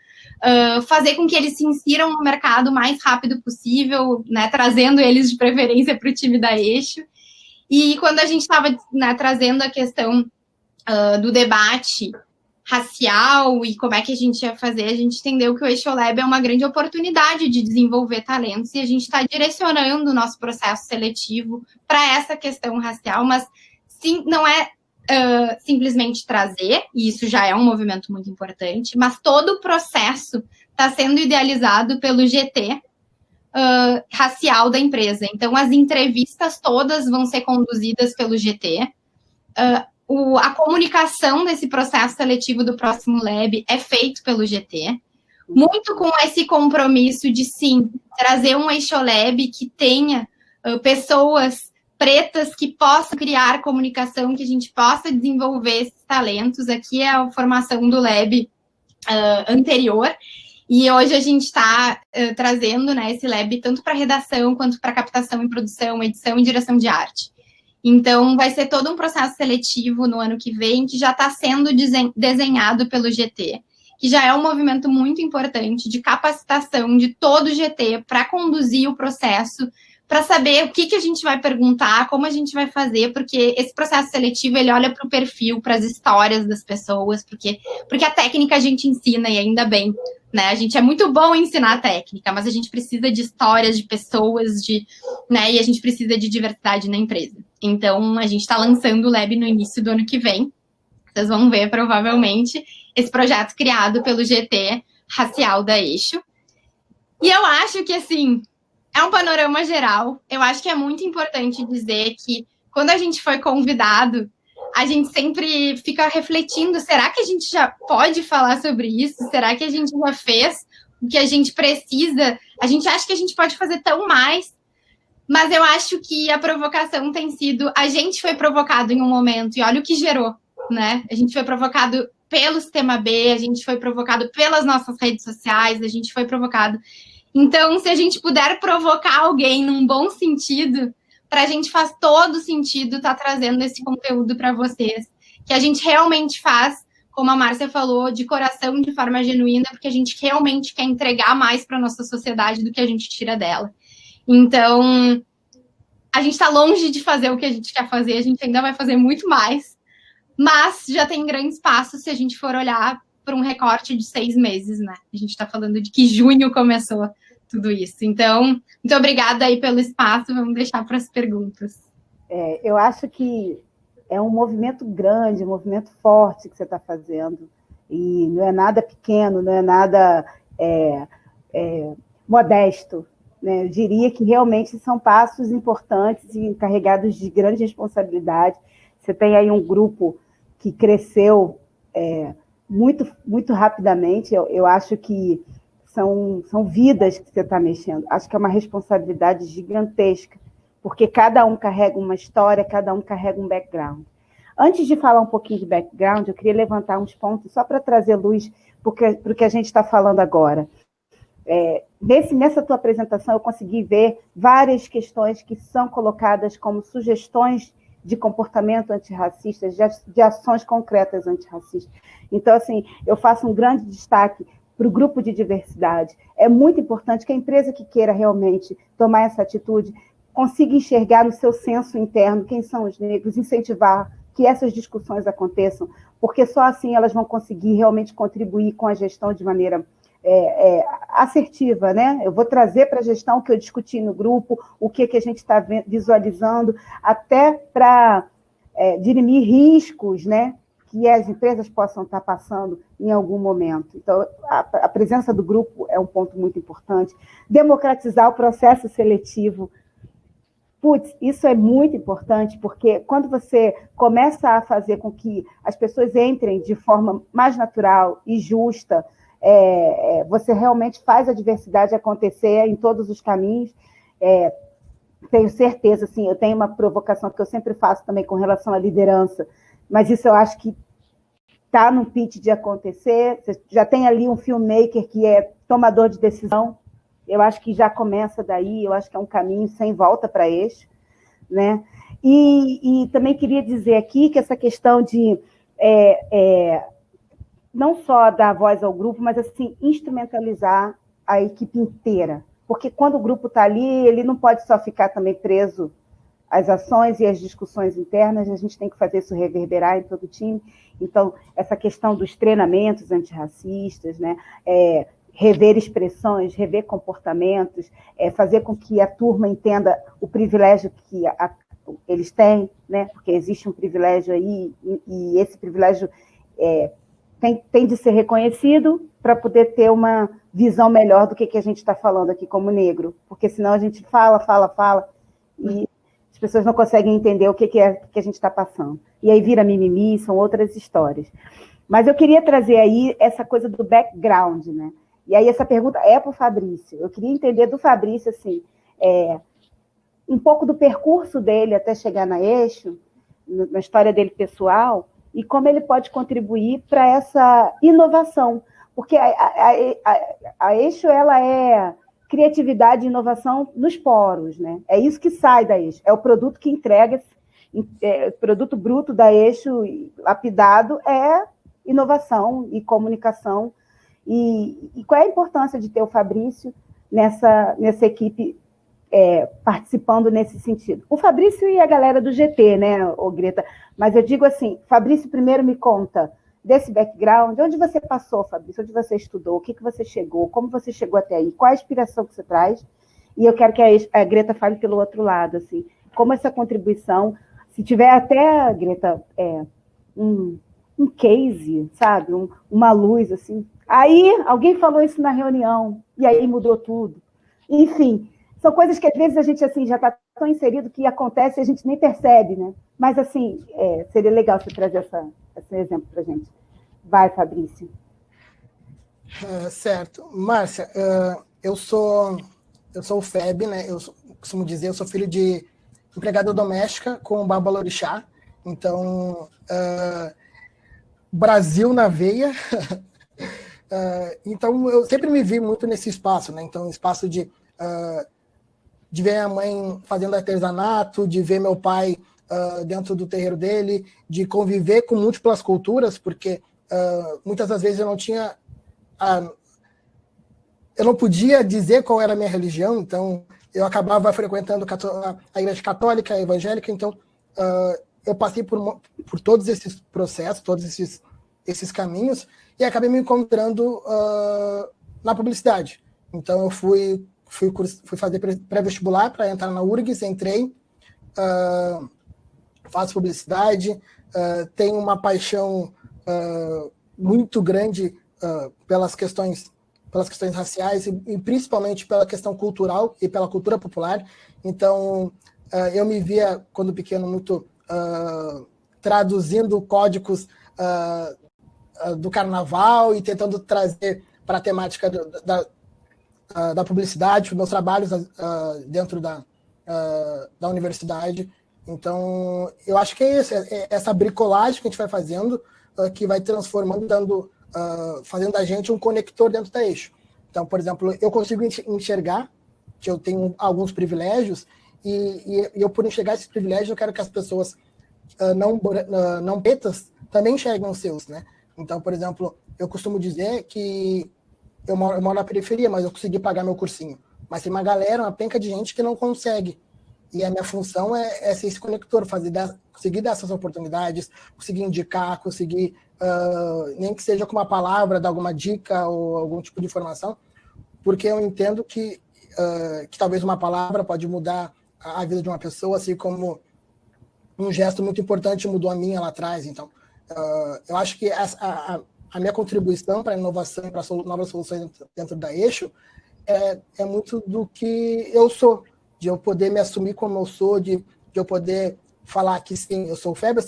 fazer com que eles se insiram no mercado o mais rápido possível, né, trazendo eles de preferência para o time da Eixo. E quando a gente estava, né, trazendo a questão do debate racial e como é que a gente ia fazer, a gente entendeu que o Eixo Lab é uma grande oportunidade de desenvolver talentos, e a gente está direcionando o nosso processo seletivo para essa questão racial, mas sim, não é simplesmente trazer, e isso já é um movimento muito importante, mas todo o processo está sendo idealizado pelo GT racial da empresa. Então, as entrevistas todas vão ser conduzidas pelo GT. A comunicação desse processo seletivo do próximo Lab é feito pelo GT, muito com esse compromisso de, sim, trazer um Eixo Lab que tenha pessoas pretas que possam criar comunicação, que a gente possa desenvolver esses talentos. Aqui é a formação do Lab anterior, e hoje a gente está trazendo, né, esse Lab tanto para redação, quanto para captação e produção, edição e direção de arte. Então, vai ser todo um processo seletivo no ano que vem, que já está sendo desenhado pelo GT, que já é um movimento muito importante de capacitação de todo o GT para conduzir o processo, para saber o que a gente vai perguntar, como a gente vai fazer, porque esse processo seletivo, ele olha para o perfil, para as histórias das pessoas, porque a técnica a gente ensina, e ainda bem, né? A gente é muito bom em ensinar a técnica, mas a gente precisa de histórias, de pessoas, né? E a gente precisa de diversidade na empresa. Então, a gente está lançando o Lab no início do ano que vem. Vocês vão ver, provavelmente, esse projeto criado pelo GT racial da Eixo. E eu acho que, assim, é um panorama geral. Eu acho que é muito importante dizer que, quando a gente foi convidado, a gente sempre fica refletindo, será que a gente já pode falar sobre isso? Será que a gente já fez o que a gente precisa? A gente acha que a gente pode fazer tão mais, mas eu acho que a provocação tem sido... A gente foi provocado em um momento, e olha o que gerou, né? A gente foi provocado pelo Sistema B, a gente foi provocado pelas nossas redes sociais, a gente foi provocado... Então, se a gente puder provocar alguém num bom sentido, para a gente faz todo sentido estar trazendo esse conteúdo para vocês, que a gente realmente faz, como a Márcia falou, de coração, de forma genuína, porque a gente realmente quer entregar mais para a nossa sociedade do que a gente tira dela. Então, a gente está longe de fazer o que a gente quer fazer, a gente ainda vai fazer muito mais, mas já tem grandes passos se a gente for olhar por um recorte de 6 meses, né? A gente está falando de que junho começou tudo isso. Então, muito obrigada aí pelo espaço, vamos deixar para as perguntas. Eu acho que é um movimento grande, um movimento forte que você está fazendo, e não é nada pequeno, não é nada modesto, né? Eu diria que realmente são passos importantes e carregados de grande responsabilidade. Você tem aí um grupo que cresceu muito, muito rapidamente. Eu acho que são vidas que você está mexendo. Acho que é uma responsabilidade gigantesca, porque cada um carrega uma história, cada um carrega um background. Antes de falar um pouquinho de background, eu queria levantar uns pontos só para trazer luz para o que a gente está falando agora. Nessa tua apresentação, eu consegui ver várias questões que são colocadas como sugestões de comportamento antirracista, de ações concretas antirracistas. Então, assim, eu faço um grande destaque para o grupo de diversidade. É muito importante que a empresa que queira realmente tomar essa atitude consiga enxergar no seu senso interno quem são os negros, incentivar que essas discussões aconteçam, porque só assim elas vão conseguir realmente contribuir com a gestão de maneira assertiva, né? Eu vou trazer para a gestão o que eu discuti no grupo, o que a gente está visualizando, até para dirimir riscos, né, que as empresas possam estar passando em algum momento. Então, a presença do grupo é um ponto muito importante. Democratizar o processo seletivo. Putz, isso é muito importante, porque quando você começa a fazer com que as pessoas entrem de forma mais natural e justa, você realmente faz a diversidade acontecer em todos os caminhos. Tenho certeza, assim, eu tenho uma provocação que eu sempre faço também com relação à liderança, mas isso eu acho que está no pitch de acontecer. Você já tem ali um filmmaker que é tomador de decisão, eu acho que já começa daí, eu acho que é um caminho sem volta para Eixo, né? E também queria dizer aqui que essa questão de não só dar voz ao grupo, mas assim, instrumentalizar a equipe inteira, porque quando o grupo está ali, ele não pode só ficar também preso às ações e às discussões internas, a gente tem que fazer isso reverberar em todo o time. Então, essa questão dos treinamentos antirracistas, né? Rever expressões, rever comportamentos, fazer com que a turma entenda o privilégio que eles têm, né? Porque existe um privilégio aí, e esse privilégio tem de ser reconhecido para poder ter uma visão melhor do que a gente está falando aqui como negro, porque senão a gente fala, e as pessoas não conseguem entender o que a gente está passando. E aí vira mimimi, são outras histórias. Mas eu queria trazer aí essa coisa do background, né? E aí essa pergunta é para o Fabrício. Eu queria entender do Fabrício, assim, um pouco do percurso dele até chegar na Eixo, na história dele pessoal, e como ele pode contribuir para essa inovação. Porque a Eixo, ela é criatividade e inovação nos poros, né? É isso que sai da Eixo, é o produto que entrega, o produto bruto da Eixo, lapidado, é inovação e comunicação. E qual é a importância de ter o Fabrício nessa equipe participando nesse sentido? O Fabrício e a galera do GT, né, Greta? Mas eu digo assim, Fabrício, primeiro me conta desse background, onde você passou, Fabrício, onde você estudou, o que você chegou, como você chegou até aí, qual a inspiração que você traz, e eu quero que a Greta fale pelo outro lado, assim, como essa contribuição, se tiver até, Greta, um case, sabe, uma luz, assim, aí alguém falou isso na reunião, e aí mudou tudo, enfim, são coisas que às vezes a gente assim, já está tão inserido que acontece e a gente nem percebe, né? Mas assim, seria legal você trazer esse exemplo para a gente. Vai, Fabrício. Certo. Márcia, eu sou o FEB, né? Eu costumo dizer, eu sou filho de empregada doméstica com babalorixá. Então, Brasil na veia. Então, eu sempre me vi muito nesse espaço, né? Então, espaço de ver minha mãe fazendo artesanato, de ver meu pai dentro do terreiro dele, de conviver com múltiplas culturas, porque muitas das vezes eu não tinha... eu não podia dizer qual era a minha religião, então eu acabava frequentando a igreja católica, a evangélica, então eu passei por todos esses processos, todos esses caminhos, e acabei me encontrando na publicidade. Então eu fui fazer pré-vestibular para entrar na URGS, entrei, faço publicidade, tenho uma paixão muito grande pelas questões raciais e principalmente pela questão cultural e pela cultura popular. Então, eu me via, quando pequeno, muito traduzindo códigos do carnaval e tentando trazer para a temática da publicidade, meus trabalhos dentro da universidade. Então, eu acho que é isso, essa bricolagem que a gente vai fazendo, que vai transformando, fazendo da gente um conector dentro da Eixo. Então, por exemplo, eu consigo enxergar que eu tenho alguns privilégios e eu, por enxergar esses privilégios, eu quero que as pessoas não pretas também enxerguem os seus, né? Então, por exemplo, eu costumo dizer que eu moro na periferia, mas eu consegui pagar meu cursinho. Mas tem uma galera, uma penca de gente que não consegue. E a minha função é ser esse conector, conseguir dar essas oportunidades, conseguir indicar, conseguir, nem que seja com uma palavra, dar alguma dica ou algum tipo de informação, porque eu entendo que talvez uma palavra pode mudar a vida de uma pessoa, assim como um gesto muito importante mudou a minha lá atrás. Então, eu acho que a minha contribuição para a inovação e para novas soluções dentro da Eixo é muito do que eu sou, de eu poder me assumir como eu sou, de eu poder falar que sim, eu sou o FEB,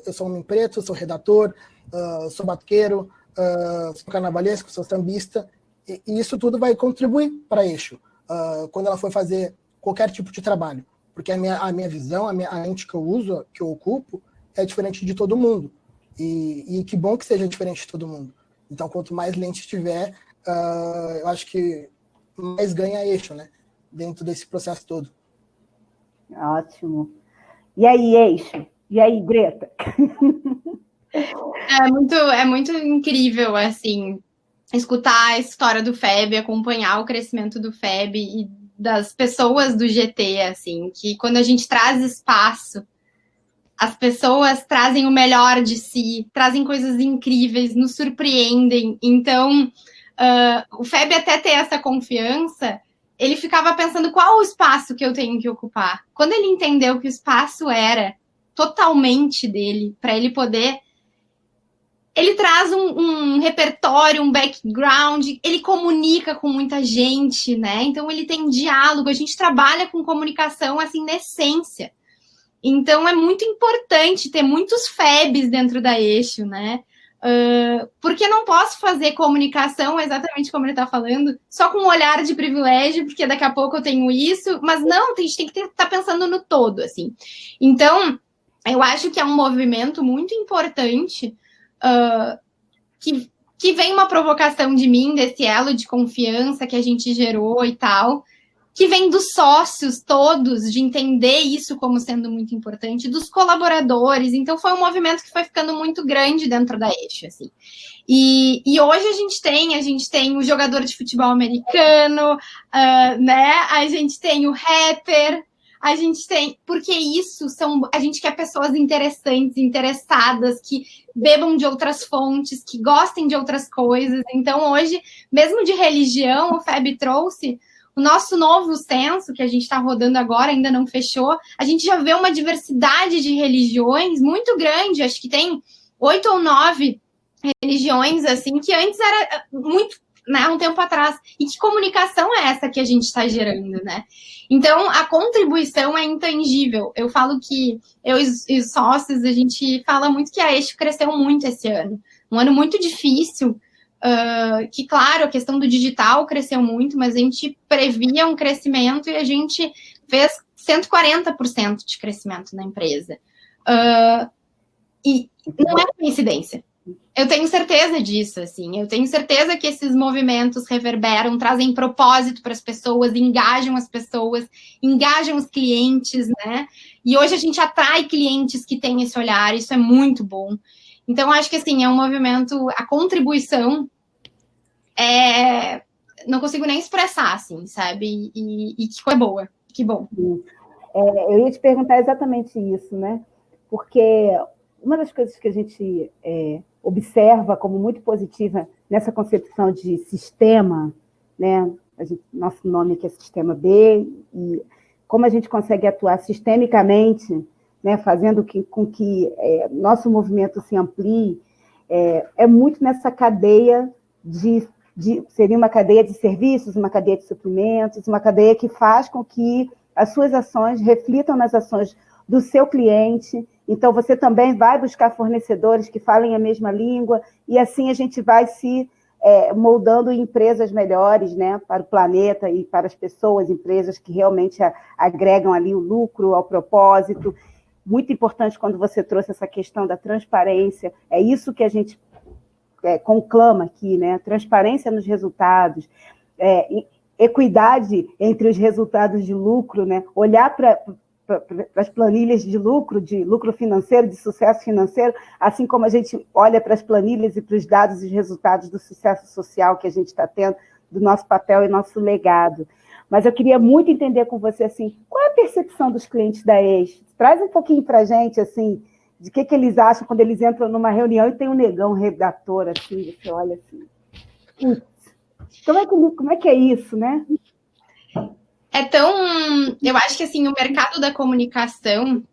eu sou homem preto, eu sou redator, sou batuqueiro, sou carnavalesco, sou sambista, e isso tudo vai contribuir para Eixo, quando ela for fazer qualquer tipo de trabalho. Porque a minha visão, a lente que eu uso, que eu ocupo, é diferente de todo mundo. E que bom que seja diferente de todo mundo. Então, quanto mais lente tiver, eu acho que mais ganha Eixo, né? Dentro desse processo todo. Ótimo. E aí, Eixo? E aí, Greta? É muito incrível, assim, escutar a história do FEB, acompanhar o crescimento do FEB e das pessoas do GT, assim, que quando a gente traz espaço, as pessoas trazem o melhor de si, trazem coisas incríveis, nos surpreendem. Então, o FEB até ter essa confiança, ele ficava pensando qual o espaço que eu tenho que ocupar. Quando ele entendeu que o espaço era totalmente dele, para ele poder... Ele traz um repertório, um background, ele comunica com muita gente, né? Então, ele tem diálogo, a gente trabalha com comunicação, assim, na essência. Então, é muito importante ter muitos FEBs dentro da Eixo, né? Porque não posso fazer comunicação, exatamente como ele está falando, só com um olhar de privilégio, porque daqui a pouco eu tenho isso, mas não, a gente tem que estar pensando no todo, assim. Então, eu acho que é um movimento muito importante, que vem uma provocação de mim, desse elo de confiança que a gente gerou e tal, que vem dos sócios todos, de entender isso como sendo muito importante, dos colaboradores. Então, foi um movimento que foi ficando muito grande dentro da Eixo, assim. E hoje a gente tem o jogador de futebol americano, né? A gente tem o rapper, a gente tem... Porque isso a gente quer pessoas interessantes, interessadas, que bebam de outras fontes, que gostem de outras coisas. Então, hoje, mesmo de religião, o FEB trouxe... O nosso novo censo, que a gente está rodando agora, ainda não fechou, a gente já vê uma diversidade de religiões muito grande, acho que tem 8 ou 9 religiões, assim, que antes era muito, né, um tempo atrás. E que comunicação é essa que a gente está gerando, né? Então, a contribuição é intangível. Eu falo que eu e os sócios, a gente fala muito que a Eixo cresceu muito esse ano. Um ano muito difícil, que, claro, a questão do digital cresceu muito, mas a gente previa um crescimento e a gente fez 140% de crescimento na empresa. E não é coincidência. Eu tenho certeza disso, assim. Eu tenho certeza que esses movimentos reverberam, trazem propósito para as pessoas, engajam as pessoas, engajam os clientes, né? E hoje a gente atrai clientes que têm esse olhar, isso é muito bom. Então, acho que, assim, é um movimento... A contribuição não consigo nem expressar, assim, sabe? E que coisa boa, que bom. Eu ia te perguntar exatamente isso, né? Porque uma das coisas que a gente observa como muito positiva nessa concepção de sistema, né? Nosso nome aqui é Sistema B, e como a gente consegue atuar sistemicamente, né, fazendo com que nosso movimento se amplie, é muito nessa cadeia seria uma cadeia de serviços, uma cadeia de suprimentos, uma cadeia que faz com que as suas ações reflitam nas ações do seu cliente. Então, você também vai buscar fornecedores que falem a mesma língua, e assim a gente vai se moldando em empresas melhores, né, para o planeta e para as pessoas, empresas que realmente agregam ali o lucro ao propósito. Muito importante quando você trouxe essa questão da transparência, é isso que a gente conclama aqui, né? Transparência nos resultados, equidade entre os resultados de lucro, né? Olhar para as planilhas de lucro financeiro, de sucesso financeiro, assim como a gente olha para as planilhas e para os dados e os resultados do sucesso social que a gente está tendo, do nosso papel e nosso legado. Mas eu queria muito entender com você, assim, qual é a percepção dos clientes da Eixo? Traz um pouquinho para a gente, assim, de que eles acham quando eles entram numa reunião e tem um negão redator, assim, você olha assim, como é que é isso, né? Eu acho que, assim, o mercado da comunicação,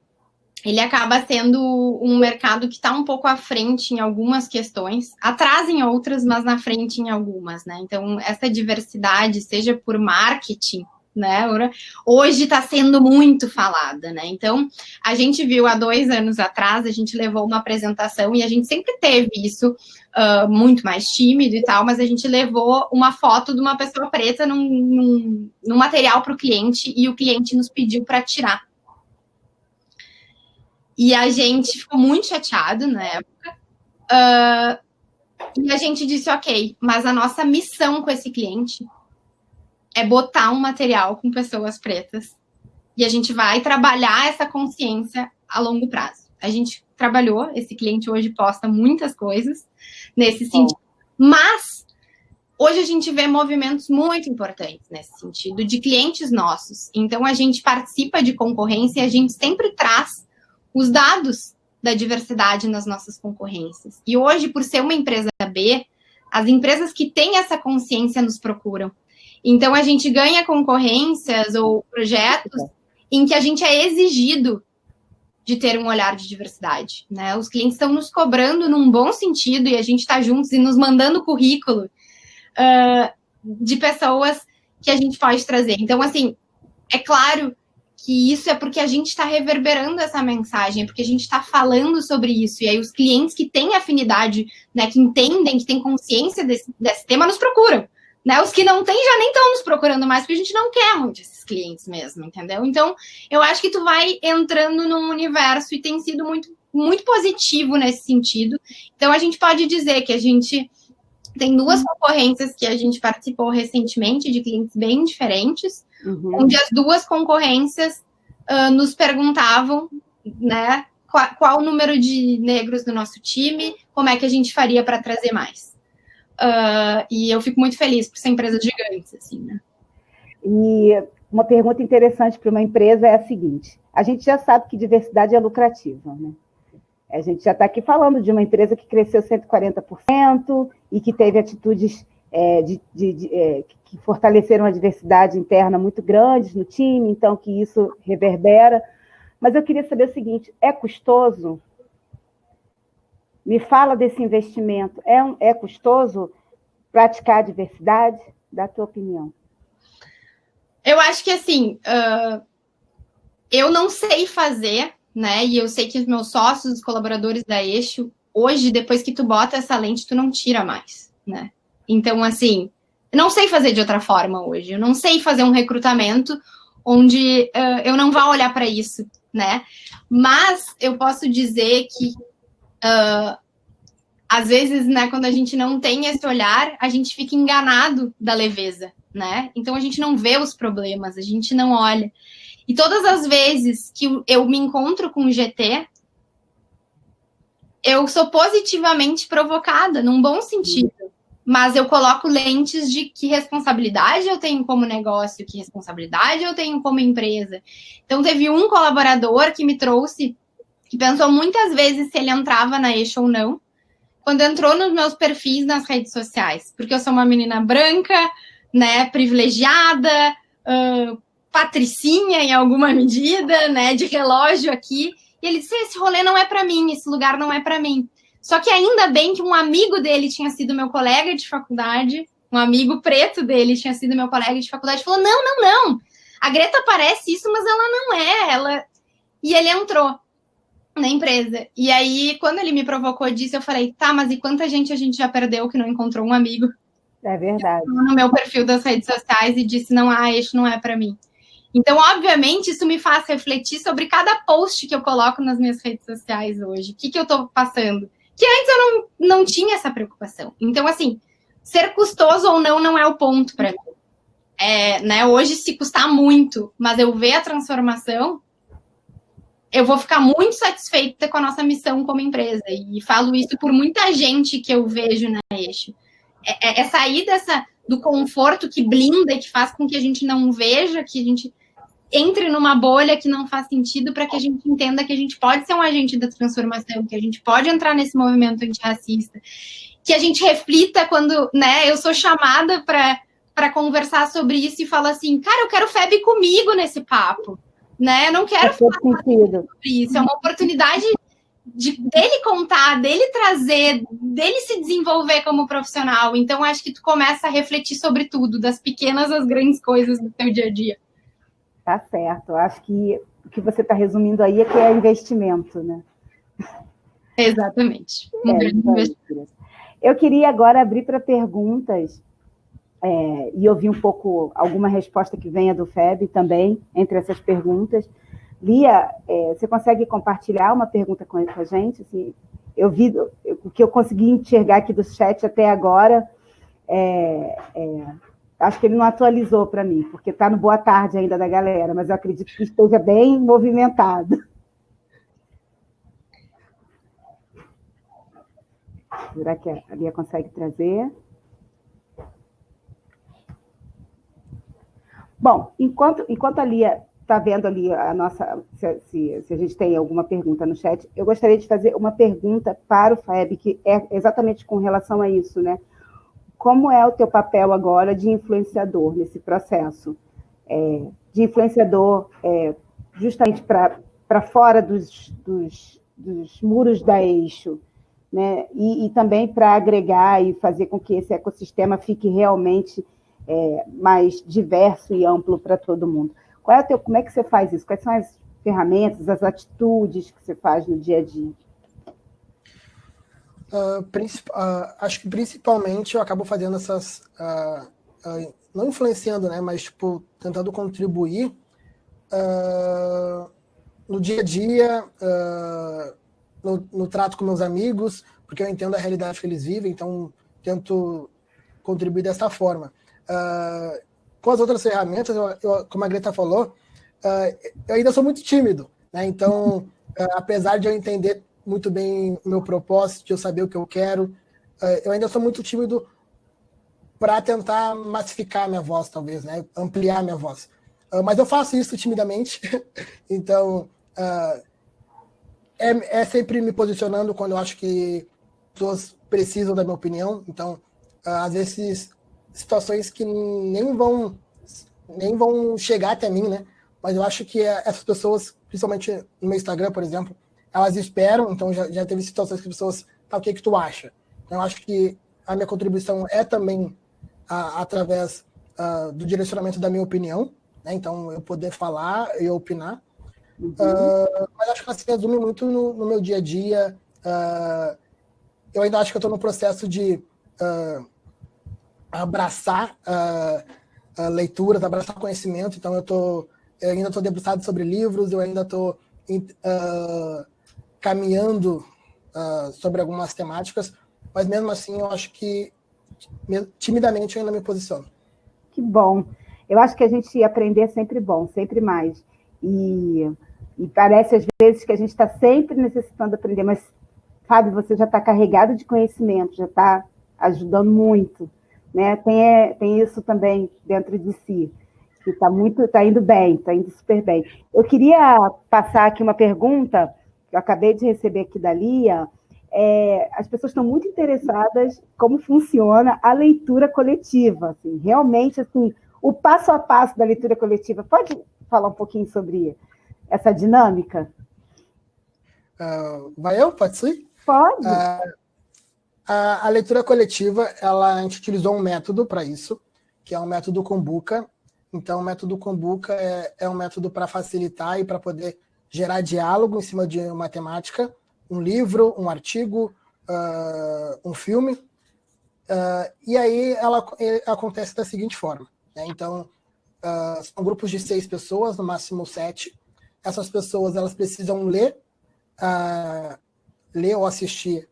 ele acaba sendo um mercado que está um pouco à frente em algumas questões, atrás em outras, mas na frente em algumas, né? Então, essa diversidade, seja por marketing, né? Hoje está sendo muito falada, né? Então, a gente viu há 2 anos atrás, a gente levou uma apresentação e a gente sempre teve isso muito mais tímido e tal, mas a gente levou uma foto de uma pessoa preta num material para o cliente e o cliente nos pediu para tirar. E a gente ficou muito chateado na época. E a gente disse, ok, mas a nossa missão com esse cliente é botar um material com pessoas pretas. E a gente vai trabalhar essa consciência a longo prazo. A gente trabalhou, esse cliente hoje posta muitas coisas nesse sentido. Mas hoje a gente vê movimentos muito importantes nesse sentido, de clientes nossos. Então, a gente participa de concorrência e a gente sempre traz os dados da diversidade nas nossas concorrências. E hoje, por ser uma empresa B, as empresas que têm essa consciência nos procuram. Então, a gente ganha concorrências ou projetos em que a gente é exigido de ter um olhar de diversidade, né? Os clientes estão nos cobrando num bom sentido e a gente está juntos e nos mandando currículo de pessoas que a gente pode trazer. Então, assim, é claro que isso é porque a gente está reverberando essa mensagem, é porque a gente está falando sobre isso. E aí os clientes que têm afinidade, né, que entendem, que têm consciência desse tema, nos procuram. Né? Os que não têm já nem estão nos procurando mais, porque a gente não quer muito esses clientes mesmo, entendeu? Então, eu acho que tu vai entrando num universo e tem sido muito, muito positivo nesse sentido. Então, a gente pode dizer que a gente tem 2 concorrências que a gente participou recentemente, de clientes bem diferentes, onde as 2 concorrências nos perguntavam, né, qual o número de negros do nosso time, como é que a gente faria para trazer mais. E eu fico muito feliz por ser empresa gigante, assim, né? E uma pergunta interessante para uma empresa é a seguinte: a gente já sabe que diversidade é lucrativa, né? A gente já está aqui falando de uma empresa que cresceu 140% e que teve atitudes que fortaleceram a diversidade interna muito grandes no time, então que isso reverbera. Mas eu queria saber o seguinte: é custoso? Me fala desse investimento. É custoso praticar a diversidade? Dá a tua opinião. Eu acho que, assim, eu não sei fazer, né? E eu sei que os meus sócios, os colaboradores da Eixo, hoje, depois que tu bota essa lente, tu não tira mais, né? Então, assim, eu não sei fazer de outra forma hoje. Eu não sei fazer um recrutamento onde eu não vá olhar para isso, né? Mas eu posso dizer que às vezes, né, quando a gente não tem esse olhar, a gente fica enganado da leveza, né? Então, a gente não vê os problemas, a gente não olha. E todas as vezes que eu me encontro com o GT, eu sou positivamente provocada, num bom sentido. Mas eu coloco lentes de que responsabilidade eu tenho como negócio, que responsabilidade eu tenho como empresa. Então, teve um colaborador que me trouxe, que pensou muitas vezes se ele entrava na Eixo ou não, quando entrou nos meus perfis nas redes sociais. Porque eu sou uma menina branca, né, privilegiada, patricinha em alguma medida, né, de relógio aqui. E ele disse, esse rolê não é para mim, esse lugar não é para mim. Só que ainda bem que um amigo dele tinha sido meu colega de faculdade, um amigo preto dele tinha sido meu colega de faculdade, falou, não, a Greta parece isso, mas ela não é, E ele entrou na empresa. E aí, quando ele me provocou disso, eu falei, tá, mas e quanta gente a gente já perdeu que não encontrou um amigo? É verdade. No meu perfil das redes sociais e disse, não, isso não é para mim. Então, obviamente, isso me faz refletir sobre cada post que eu coloco nas minhas redes sociais hoje. O que eu tô passando? Que antes eu não tinha essa preocupação. Então, assim, ser custoso ou não é o ponto para mim. Né, hoje, se custar muito, mas eu ver a transformação, eu vou ficar muito satisfeita com a nossa missão como empresa. E falo isso por muita gente que eu vejo na Eixo. É sair do conforto que blinda e que faz com que a gente não veja, que a gente entre numa bolha que não faz sentido, para que a gente entenda que a gente pode ser um agente da transformação, que a gente pode entrar nesse movimento antirracista, que a gente reflita quando, né, eu sou chamada para conversar sobre isso e falo assim, cara, eu quero o Feb comigo nesse papo, né? Eu não quero falar sobre isso, é uma oportunidade dele contar, dele trazer, dele se desenvolver como profissional. Então, acho que tu começa a refletir sobre tudo, das pequenas às grandes coisas do teu dia a dia. Tá certo. Acho que o que você está resumindo aí é que é investimento, né? Exatamente. Grande investimento. Eu queria agora abrir para perguntas e ouvir um pouco alguma resposta que venha do FEB também, entre essas perguntas. Lia, você consegue compartilhar uma pergunta com a gente? Assim, eu vi o que eu consegui enxergar aqui do chat até agora. Acho que ele não atualizou para mim, porque está no boa tarde ainda da galera, mas eu acredito que esteja bem movimentado. Será que a Lia consegue trazer? Bom, enquanto a Lia está vendo ali a nossa... Se a gente tem alguma pergunta no chat, eu gostaria de fazer uma pergunta para o FEB, que é exatamente com relação a isso, né? Como é o teu papel agora de influenciador nesse processo? De influenciador justamente para fora dos muros da Eixo, né? E também para agregar e fazer com que esse ecossistema fique realmente mais diverso e amplo para todo mundo. Como é que você faz isso? Quais são as ferramentas, as atitudes que você faz no dia a dia? Acho que principalmente eu acabo fazendo essas... não influenciando, né? Mas tipo, tentando contribuir no dia a dia, no trato com meus amigos, porque eu entendo a realidade que eles vivem, então tento contribuir dessa forma. Com as outras ferramentas, como a Greta falou, eu ainda sou muito tímido, né? Então, apesar de eu entender muito bem o meu propósito, de eu saber o que eu quero, eu ainda sou muito tímido para tentar massificar a minha voz, talvez, né? Ampliar a minha voz. Mas eu faço isso timidamente, então é sempre me posicionando quando eu acho que pessoas precisam da minha opinião. Então, às vezes, situações que nem vão chegar até mim, né? Mas eu acho que essas pessoas, principalmente no meu Instagram, por exemplo, elas esperam. Então, já teve situações que as pessoas... o que tu acha? Então, eu acho que a minha contribuição é também através do direcionamento da minha opinião, né? Então, eu poder falar e opinar. Mas acho que ela se resume muito no meu dia a dia. Eu ainda acho que eu estou no processo de abraçar leituras, abraçar conhecimento. Então, eu ainda estou debruçado sobre livros, eu ainda estou caminhando sobre algumas temáticas, mas mesmo assim eu acho que timidamente eu ainda me posiciono. Que bom. Eu acho que a gente aprender é sempre bom, sempre mais. E parece às vezes que a gente está sempre necessitando aprender, mas, sabe, você já está carregado de conhecimento, já está ajudando muito, né? Tem isso também dentro de si, que está indo bem, está indo super bem. Eu queria passar aqui uma pergunta que eu acabei de receber aqui da Lia. As pessoas estão muito interessadas como funciona a leitura coletiva, assim, realmente, assim, o passo a passo da leitura coletiva. Pode falar um pouquinho sobre essa dinâmica? Vai eu? Pode ser? Pode. A leitura coletiva, a gente utilizou um método para isso, que é o método Kombuka. Então, o método Kombuka é um método para facilitar e para poder gerar diálogo em cima de uma temática, um livro, um artigo, um filme. E aí ela acontece da seguinte forma, né? Então, são grupos de 6 pessoas, no máximo 7. Essas pessoas elas precisam ler ou assistir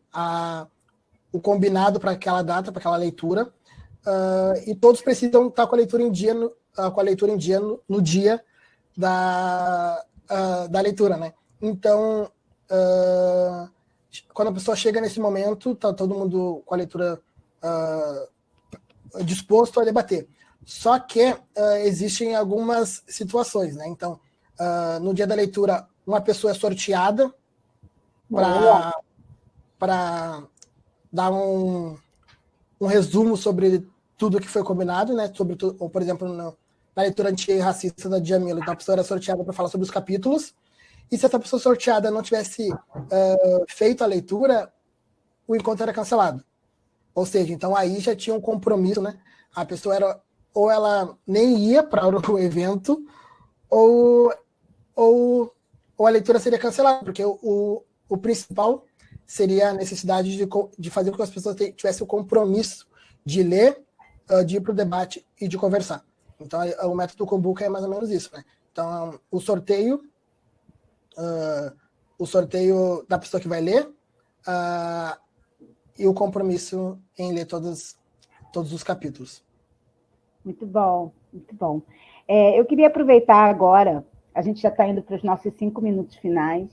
o combinado para aquela data, para aquela leitura, e todos precisam estar com a leitura em dia no dia da leitura, né? Então, quando a pessoa chega nesse momento, está todo mundo com a leitura disposto a debater. Só que existem algumas situações, né? Então, no dia da leitura, uma pessoa é sorteada para dar um resumo sobre tudo que foi combinado, né? Por exemplo, na leitura antirracista da Djamila, então a pessoa era sorteada para falar sobre os capítulos, e se essa pessoa sorteada não tivesse feito a leitura, o encontro era cancelado. Ou seja, então aí já tinha um compromisso, né? A pessoa era, ou ela nem ia para o evento, ou a leitura seria cancelada, porque o principal seria a necessidade de fazer com que as pessoas tivessem o compromisso de ler, de ir para o debate e de conversar. Então, o método Kombuka é mais ou menos isso, né? Então, o sorteio da pessoa que vai ler e o compromisso em ler todos os capítulos. Muito bom, muito bom. Eu queria aproveitar agora, a gente já está indo para os nossos 5 minutos finais,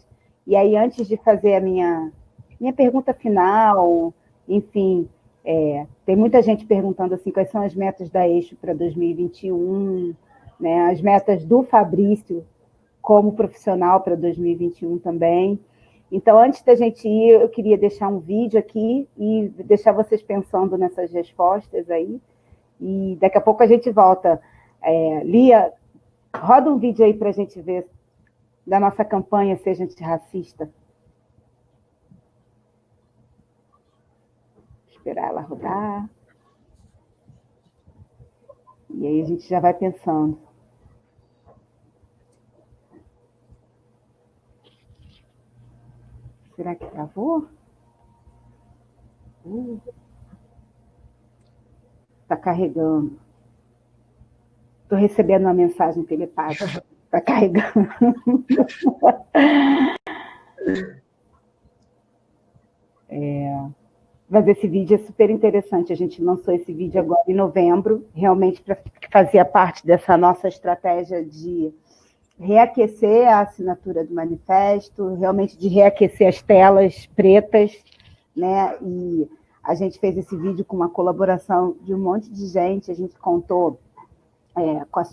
e aí, antes de fazer a minha pergunta final, enfim, tem muita gente perguntando assim, quais são as metas da Eixo para 2021, né, as metas do Fabrício como profissional para 2021 também. Então, antes da gente ir, eu queria deixar um vídeo aqui e deixar vocês pensando nessas respostas aí, e daqui a pouco a gente volta. Lia, roda um vídeo aí para a gente ver da nossa campanha Seja Antirracista. Esperar ela rodar. E aí a gente já vai pensando. Será que travou? Está carregando. Estou recebendo uma mensagem telepática. Está carregando. Mas esse vídeo é super interessante. A gente lançou esse vídeo agora em novembro, realmente para fazer parte dessa nossa estratégia de reaquecer a assinatura do manifesto, realmente de reaquecer as telas pretas, né? E a gente fez esse vídeo com uma colaboração de um monte de gente. A gente contou com a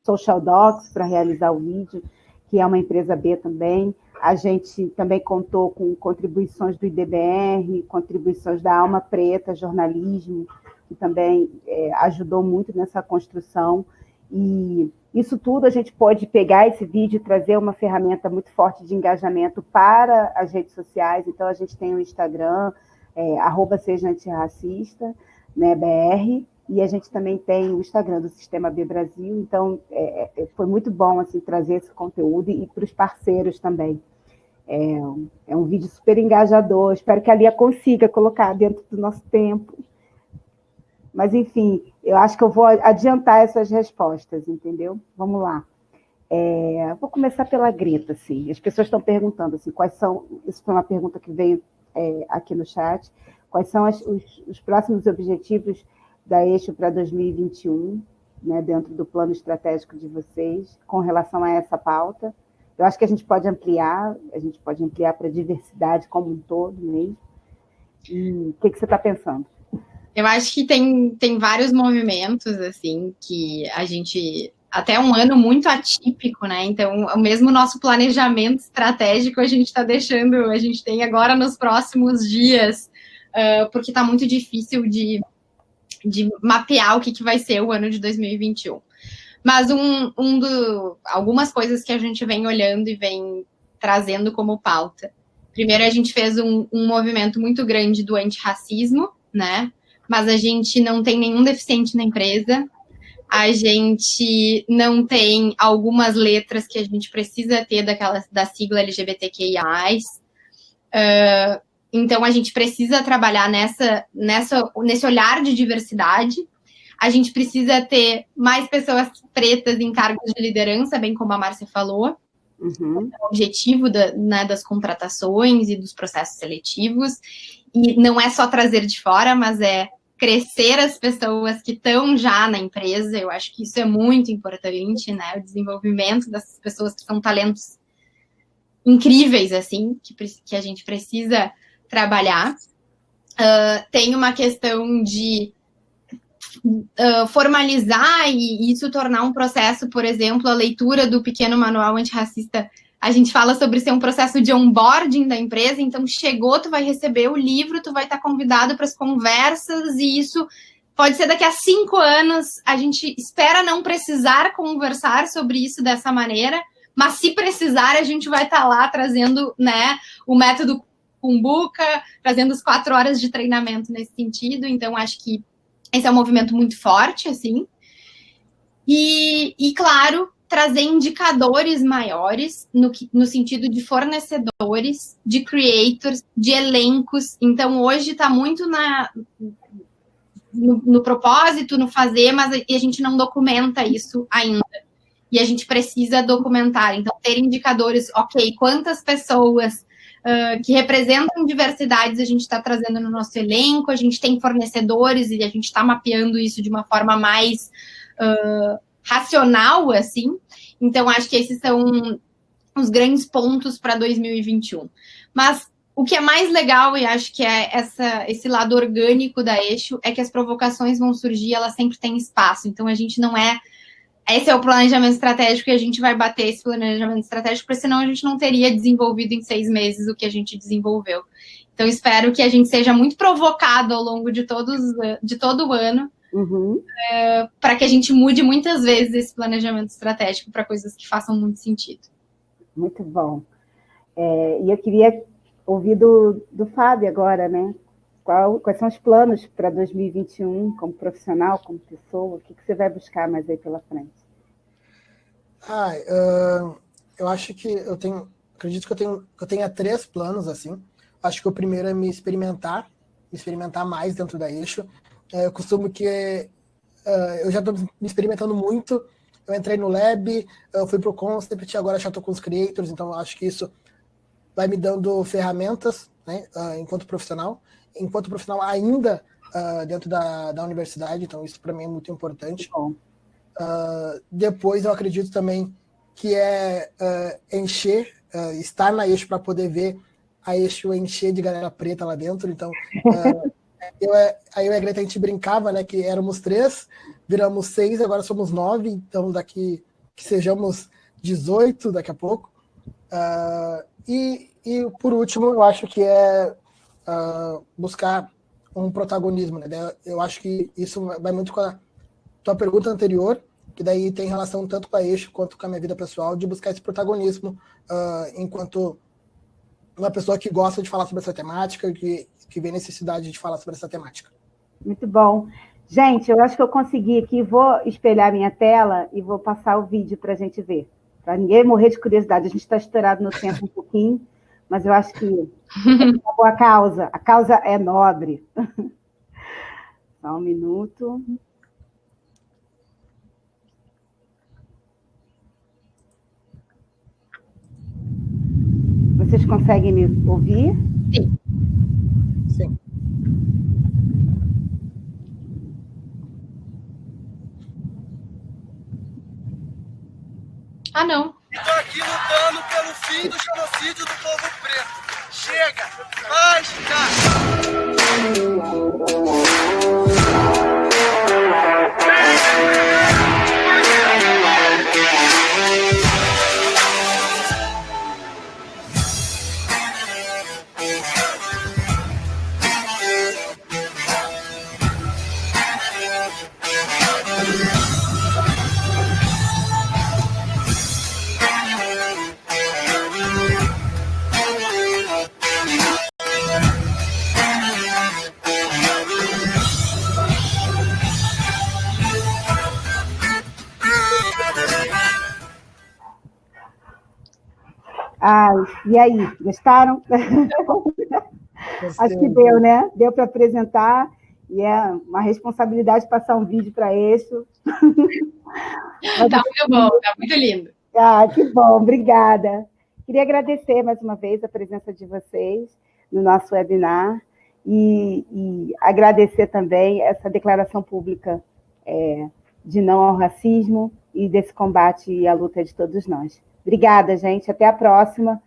Social Docs para realizar o vídeo, que é uma empresa B também. A gente também contou com contribuições do IDBR, contribuições da Alma Preta, jornalismo, que também ajudou muito nessa construção. E isso tudo a gente pode pegar esse vídeo e trazer uma ferramenta muito forte de engajamento para as redes sociais. Então, a gente tem o Instagram, @sejaantirracista, né, BR, e a gente também tem o Instagram do Sistema B Brasil. Então, foi muito bom assim, trazer esse conteúdo e para os parceiros também. É um vídeo super engajador. Espero que a Lia consiga colocar dentro do nosso tempo. Mas, enfim, eu acho que eu vou adiantar essas respostas, entendeu? Vamos lá. Vou começar pela Greta, assim. As pessoas estão perguntando, assim, quais são... Isso foi uma pergunta que veio aqui no chat. Quais são os próximos objetivos da Eixo para 2021, né, dentro do plano estratégico de vocês, com relação a essa pauta? Eu acho que a gente pode ampliar para a diversidade como um todo mesmo. E o que você está pensando? Eu acho que tem vários movimentos, assim, que a gente... Até um ano muito atípico, né? Então, mesmo o nosso planejamento estratégico, a gente tem agora nos próximos dias, porque está muito difícil de mapear o que vai ser o ano de 2021. Mas algumas coisas que a gente vem olhando e vem trazendo como pauta. Primeiro, a gente fez um movimento muito grande do antirracismo, né? Mas a gente não tem nenhum deficiente na empresa, a gente não tem algumas letras que a gente precisa ter da sigla LGBTQIA+. Então, a gente precisa trabalhar nesse olhar de diversidade. A gente precisa ter mais pessoas pretas em cargos de liderança, bem como a Márcia falou. Uhum. O objetivo das contratações e dos processos seletivos. E não é só trazer de fora, mas é crescer as pessoas que estão já na empresa. Eu acho que isso é muito importante, né? O desenvolvimento dessas pessoas que são talentos incríveis, assim, que a gente precisa trabalhar. Tem uma questão de formalizar e isso tornar um processo, por exemplo, a leitura do pequeno manual antirracista. A gente fala sobre ser um processo de onboarding da empresa, então chegou, tu vai receber o livro, tu vai estar convidado para as conversas, e isso pode ser daqui a 5 anos, a gente espera não precisar conversar sobre isso dessa maneira, mas se precisar, a gente vai estar lá trazendo, né, o método Kumbuka, trazendo as 4 horas de treinamento nesse sentido. Então, acho que esse é um movimento muito forte, assim. E claro, trazer indicadores maiores no sentido de fornecedores, de creators, de elencos. Então, hoje está muito no propósito, no fazer, mas a gente não documenta isso ainda. E a gente precisa documentar. Então, ter indicadores, ok, quantas pessoas que representam diversidades a gente está trazendo no nosso elenco, a gente tem fornecedores e a gente está mapeando isso de uma forma mais racional, assim. Então, acho que esses são os grandes pontos para 2021. Mas o que é mais legal, e acho que é esse lado orgânico da Eixo, é que as provocações vão surgir, elas sempre têm espaço. Então, a gente não é... Esse é o planejamento estratégico e a gente vai bater esse planejamento estratégico, porque senão a gente não teria desenvolvido em 6 meses o que a gente desenvolveu. Então, espero que a gente seja muito provocado ao longo de todo o ano, para que a gente mude muitas vezes esse planejamento estratégico para coisas que façam muito sentido. Muito bom. E eu queria ouvir do Fábio agora, né? Quais são os planos para 2021, como profissional, como pessoa? O que você vai buscar mais aí pela frente? Eu acho que acredito que eu tenha 3 planos, assim. Acho que o primeiro é me experimentar mais dentro da Eixo. Eu costumo que eu já estou me experimentando muito. Eu entrei no Lab, eu fui para o Concept, agora já estou com os Creators, então acho que isso vai me dando ferramentas, né, enquanto profissional ainda dentro da universidade, então isso para mim é muito importante. Depois eu acredito também que encher, estar na Eixo para poder ver a Eixo encher de galera preta lá dentro, então eu e a Greta a gente brincava, né, que éramos 3, viramos 6, agora somos 9, então daqui que sejamos 18 daqui a pouco. E por último, eu acho que buscar um protagonismo, né? Eu acho que isso vai muito com a tua pergunta anterior, que daí tem relação tanto com a Eixo quanto com a minha vida pessoal, de buscar esse protagonismo enquanto uma pessoa que gosta de falar sobre essa temática, que vê necessidade de falar sobre essa temática. Muito bom. Gente, eu acho que eu consegui aqui, vou espelhar minha tela e vou passar o vídeo para a gente ver. Para ninguém morrer de curiosidade. A gente está estourado no tempo um pouquinho, mas eu acho que é uma boa causa. A causa é nobre. Só um minuto. Vocês conseguem me ouvir? Sim. Sim. Ah, não. Estou aqui lutando pelo fim do genocídio do povo preto. Chega! Basta! E aí, gostaram? Acho que deu, né? Deu para apresentar, e é uma responsabilidade passar um vídeo para Eixo. Tá muito bom, tá muito lindo. Que bom, obrigada. Queria agradecer mais uma vez a presença de vocês no nosso webinar e agradecer também essa declaração pública de não ao racismo e desse combate e a luta de todos nós. Obrigada, gente. Até a próxima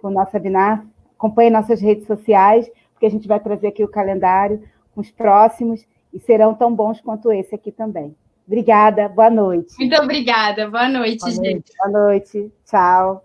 com o nosso webinar. Acompanhe nossas redes sociais, porque a gente vai trazer aqui o calendário com os próximos e serão tão bons quanto esse aqui também. Obrigada, boa noite. Muito obrigada, boa noite, gente. Boa noite, tchau.